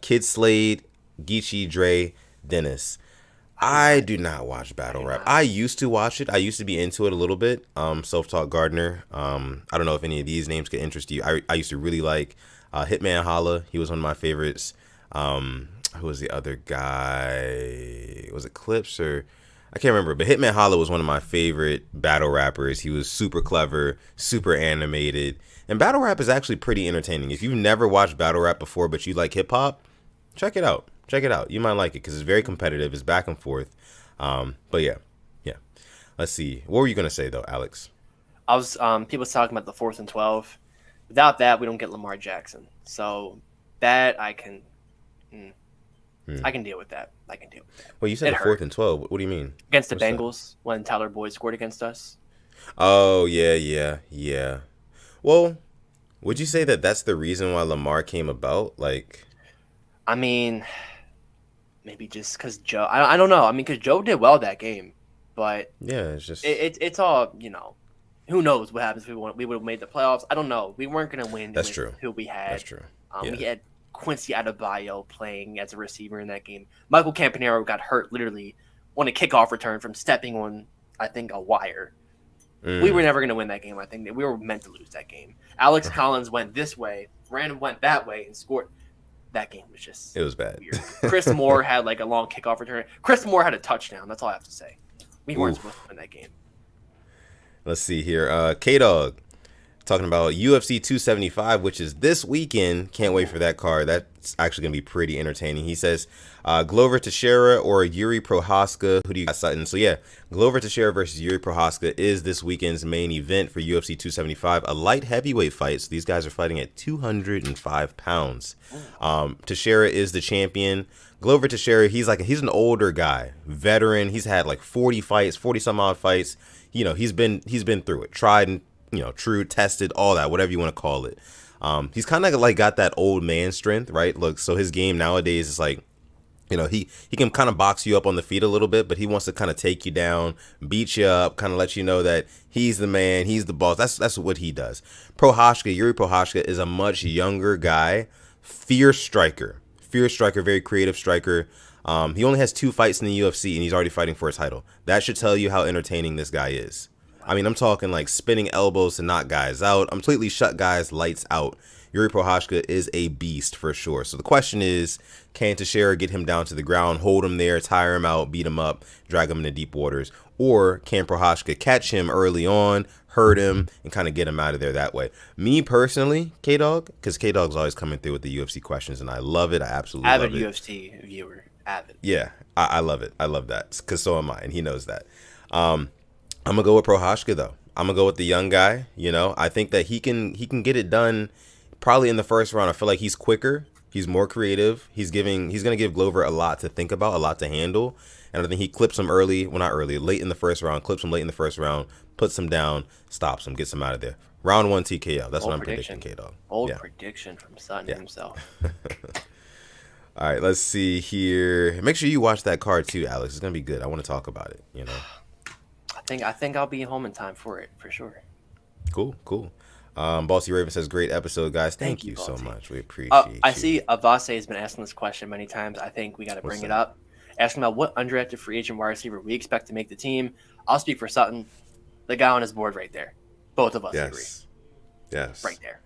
Kid Slade, Geechee, Dre, Dennis. I do not watch battle rap. I used to watch it. I used to be into it a little bit. Self-taught Gardner. I don't know if any of these names could interest you. I used to really like Hitman Holla. He was one of my favorites. Who was the other guy? Was it Clips or... I can't remember, but Hitman Holla was one of my favorite battle rappers. He was super clever, super animated. And battle rap is actually pretty entertaining. If you've never watched battle rap before, but you like hip hop, check it out. You might like it because it's very competitive. It's back and forth. But yeah. Let's see. What were you going to say, though, Alex? I was, people was talking about the 4th and 12. Without that, we don't get Lamar Jackson. So that I can deal with that. I can deal with that. Well, you said the 4th and 12. What do you mean? Against the Bengals when Tyler Boyd scored against us. Oh, yeah. Well, would you say that that's the reason why Lamar came about? Like, I mean, maybe just because Joe. I don't know. I mean, because Joe did well that game, but yeah, it's just it's all Who knows what happens if we would have made the playoffs? I don't know. We weren't gonna win. That's true. Who we had. That's true. Yeah. We had Quincy Adebayo playing as a receiver in that game. Michael Campanaro got hurt literally on a kickoff return from stepping on, I think, a wire. We were never going to win that game. I think that we were meant to lose that game. Alex Collins went this way, Brandon went that way, and scored. That game was just it was bad. Weird. Chris Moore had like a long kickoff return. Chris Moore had a touchdown. That's all I have to say. We weren't supposed to win that game. Let's see here. K-Dog talking about UFC 275, which is this weekend. Can't wait for that card. That's actually going to be pretty entertaining. He says Glover Teixeira or Yuri Prohaska. Who do you got, Sutton? So, yeah, Glover Teixeira versus Yuri Prohaska is this weekend's main event for UFC 275, a light heavyweight fight. So these guys are fighting at 205 pounds. Teixeira is the champion. Glover Teixeira, he's an older guy, veteran. He's had like 40 fights, 40 some odd fights. He's been through it, tried and true, tested, all that, whatever you want to call it. He's kind of like got that old man strength, right? Look, so his game nowadays is like, he can kind of box you up on the feet a little bit, but he wants to kind of take you down, beat you up, kind of let you know that he's the man, he's the boss. That's what he does. Yuri Prohaska is a much younger guy, fierce striker, very creative striker. He only has 2 fights in the UFC, and he's already fighting for a title. That should tell you how entertaining this guy is. I mean, I'm talking like spinning elbows to knock guys out, completely shut guys lights out. Yuri Prohaska is a beast for sure. So the question is, can Teixeira get him down to the ground, hold him there, tire him out, beat him up, drag him into deep waters? Or can Prohaska catch him early on, hurt him, and kind of get him out of there that way? Me personally, K-Dog, because K-Dog's always coming through with the UFC questions, and I love it. I absolutely love it. Avid UFC viewer. Avid. Yeah, I love it. I love that, because so am I, and he knows that. I'm going to go with Prohaska, though. I'm going to go with the young guy. I think that he can get it done probably in the first round. I feel like he's quicker. He's more creative. He's going to give Glover a lot to think about, a lot to handle. And I think he clips him late in the first round, puts him down, stops him, gets him out of there. Round 1 TKO. That's what I'm predicting, K-Dog. Prediction from Sutton himself. All right, let's see here. Make sure you watch that card too, Alex. It's going to be good. I want to talk about it, I think I'll be home in time for it, for sure. Cool. Bossy Raven says, great episode, guys. Thank you so much. We appreciate you. I see Avase has been asking this question many times. I think we got to bring it up. Asking about what undrafted free agent wide receiver we expect to make the team. I'll speak for Sutton. The guy on his board right there. Both of us agree. Yes. Right there.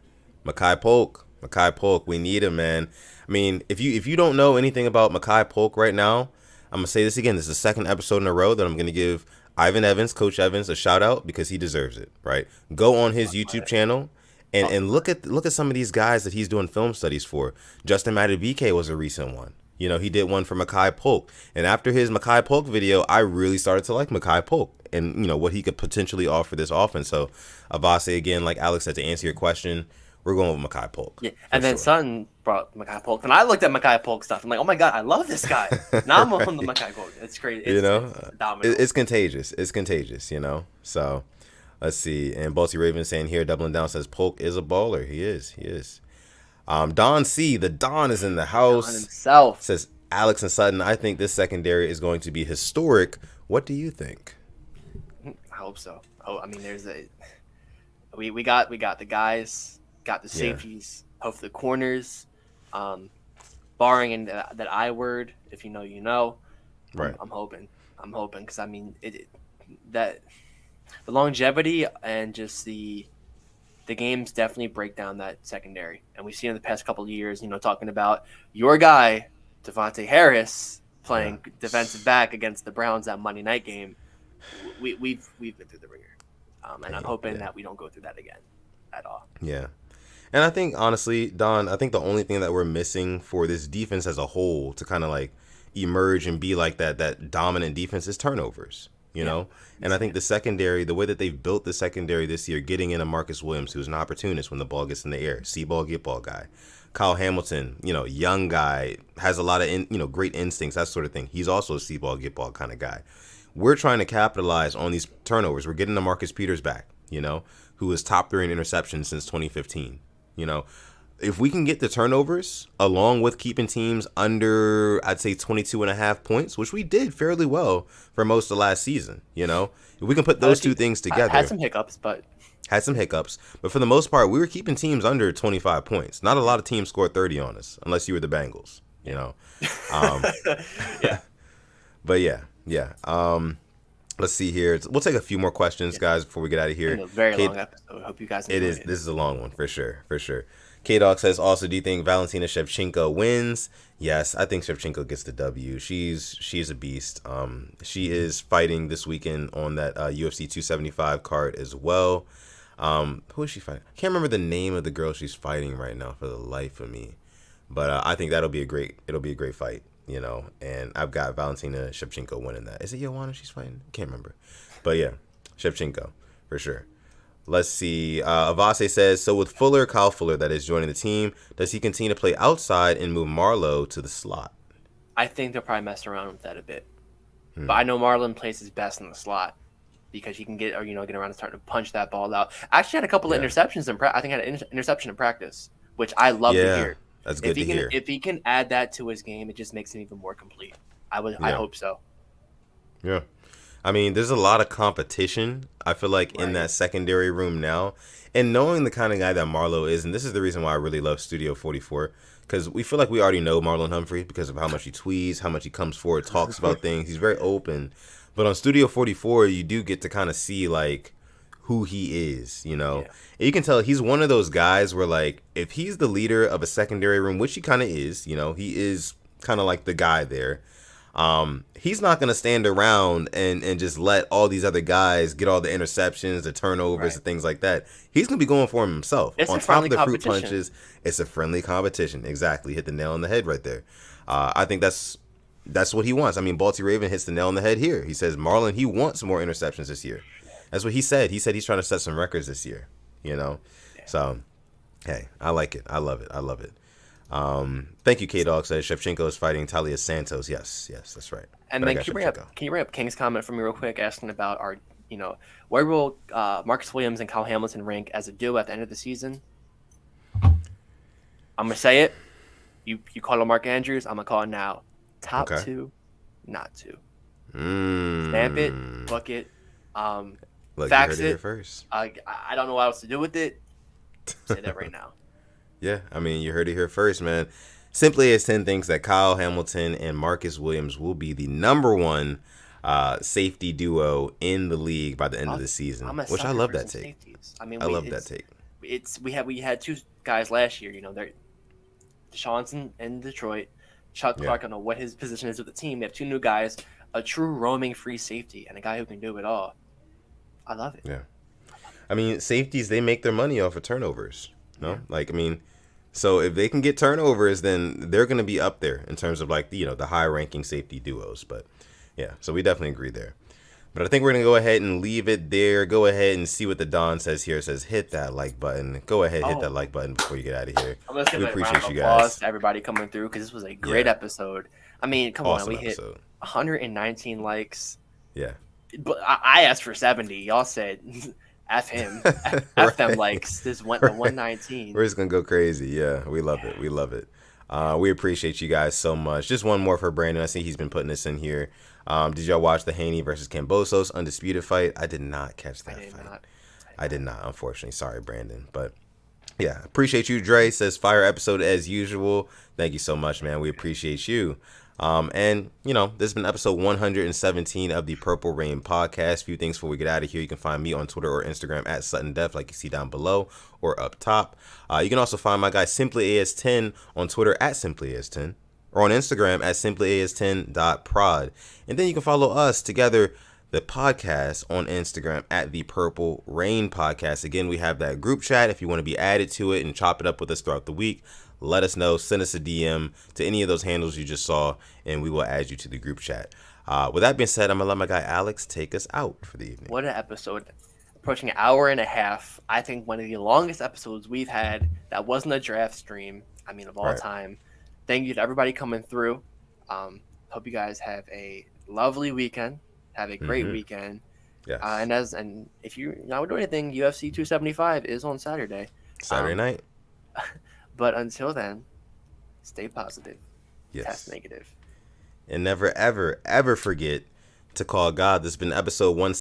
Makai Polk. We need him, man. I mean, if you don't know anything about Makai Polk right now, I'm going to say this again. This is the second episode in a row that I'm going to give Ivan Evans, Coach Evans, a shout out because he deserves it, right? Go on his YouTube channel and look at some of these guys that he's doing film studies for. Justin Madubuike was a recent one. He did one for Makai Polk. And after his Makai Polk video, I really started to like Makai Polk and, what he could potentially offer this offense. So, Avase, again, like Alex said, to answer your question, we're going with Makai Polk. Yeah, and then Sutton brought Makai Polk. And I looked at Makai Polk stuff. I'm like, oh, my God, I love this guy. Now I'm on the Makai Polk. It's great. It's contagious. It's contagious, So, let's see. And Bossy Raven saying here, doubling down, says Polk is a baller. He is. Don C, the Don is in the house. Don himself. Says, Alex and Sutton, I think this secondary is going to be historic. What do you think? I hope so. I mean, we got the guys. Got the safeties, both the corners, barring in that I word. If you know, you know. Right. I'm hoping because I mean that the longevity and just the games definitely break down that secondary, and we've seen in the past couple of years. Talking about your guy Devontae Harris playing defensive back against the Browns that Monday night game. We've been through the ringer, and I'm hoping that we don't go through that again at all. Yeah. And I think, honestly, Don, the only thing that we're missing for this defense as a whole to kind of like emerge and be like that dominant defense is turnovers. you know? And I think the secondary, the way that they've built the secondary this year, getting in a Marcus Williams, who's an opportunist when the ball gets in the air, see ball, get ball guy. Kyle Hamilton, young guy, has a lot of, great instincts, that sort of thing. He's also a see ball, get ball kind of guy. We're trying to capitalize on these turnovers. We're getting the Marcus Peters back, who was top 3 in interceptions since 2015. If we can get the turnovers along with keeping teams under, I'd say 22.5 points, which we did fairly well for most of last season, if we can put those two things together. Had some hiccups, but for the most part, we were keeping teams under 25 points. Not a lot of teams scored 30 on us, unless you were the Bengals, Yeah. But yeah. Let's see here. We'll take a few more questions, guys, before we get out of here. It's a very long episode. I hope you guys enjoy it. This is a long one, for sure. K-Dog says, also, do you think Valentina Shevchenko wins? Yes, I think Shevchenko gets the W. She's a beast. She is fighting this weekend on that UFC 275 card as well. Who is she fighting? I can't remember the name of the girl she's fighting right now for the life of me. But I think it'll be a great fight, and I've got Valentina Shevchenko winning that. Is it Joanna she's fighting? I can't remember. But yeah, Shevchenko, for sure. Let's see. Avase says, so with Kyle Fuller, that is, joining the team, does he continue to play outside and move Marlowe to the slot? I think they'll probably mess around with that a bit. But I know Marlon plays his best in the slot because he can get around and start to punch that ball out. Actually had a couple of interceptions I think had an interception in practice, which I love to hear. That's good to hear. If he can add that to his game, it just makes him even more complete. I hope so. Yeah. I mean, there's a lot of competition, I feel like, in that secondary room now. And knowing the kind of guy that Marlowe is, and this is the reason why I really love Studio 44, because we feel like we already know Marlon Humphrey because of how much he tweets, how much he comes forward, talks about things. He's very open. But on Studio 44, you do get to kind of see, like, who he is, Yeah. And you can tell he's one of those guys where, like, if he's the leader of a secondary room, which he kind of is, he is kind of like the guy there. He's not going to stand around and just let all these other guys get all the interceptions, the turnovers, and things like that. He's going to be going for him himself. It's on a top of the friendly fruit punches, it's a friendly competition. Exactly. Hit the nail on the head right there. I think that's what he wants. I mean, Balti Raven hits the nail on the head here. He says Marlon, he wants more interceptions this year. That's what he said. He said he's trying to set some records this year, So, hey, I like it. I love it. Thank you, K-Dog says Shevchenko is fighting Talia Santos. Yes, that's right. And then can you bring up King's comment for me real quick, asking about our, where will Marcus Williams and Kyle Hamilton rank as a duo at the end of the season? I'm gonna say it. You call him Mark Andrews. I'm gonna call it now. Top 2, not 2. Stamp it, book it. Look, fax you heard it it here first. I don't know what else to do with it. Say that right now. Yeah, I mean, you heard it here first, man. Simply as 10 thinks that Kyle Hamilton and Marcus Williams will be the number 1 safety duo in the league by the end of the season, which I love that take. Safeties. I mean, I love that take. We had 2 guys last year. They're Deshaun's in Detroit. Chuck Clark, I don't know what his position is with the team. They have 2 new guys, a true roaming free safety, and a guy who can do it all. I love it. Yeah, I mean, safeties, they make their money off of turnovers. No, so if they can get turnovers, then they're going to be up there in terms of the high-ranking safety duos. But yeah, so we definitely agree there. But I think we're going to go ahead and leave it there. Go ahead and see what the Don says here. It says hit that like button. Go ahead, hit that like button before you get out of here. I'm just going to appreciate you guys. To everybody coming through because this was a great episode. I mean, come on, we hit 119 likes. Yeah. But I asked for 70. Y'all said F him. F them likes. This went to 119. We're just going to go crazy. Yeah, we love it. We love it. We appreciate you guys so much. Just one more for Brandon. I see he's been putting this in here. Did y'all watch the Haney versus Kambosos undisputed fight? I did not catch that fight. I did not, unfortunately. Sorry, Brandon. But yeah, appreciate you. Dre says fire episode as usual. Thank you so much, man. We appreciate you. And this has been episode 117 of the Purple Rain podcast. Few things before we get out of here. You can find me on Twitter or Instagram at Sutton Def, like you see down below or up top. You can also find my guy Simply AS10 on Twitter at Simply AS10 or on Instagram at simplyas10.prod. And then you can follow us together, the podcast, on Instagram at the Purple Rain podcast. Again, we have that group chat. If you want to be added to it and chop it up with us throughout the week, let us know. Send us a DM to any of those handles you just saw, and we will add you to the group chat. With that being said, I'm going to let my guy Alex take us out for the evening. What an episode. Approaching an hour and a half. I think one of the longest episodes we've had that wasn't a draft stream, of all time. Thank you to everybody coming through. Hope you guys have a lovely weekend. Have a great weekend. Yes. And if you're not doing anything, UFC 275 is on Saturday. Saturday night. But until then, stay positive. Yes. Test negative. And never, ever, ever forget to call God. This has been episode 1.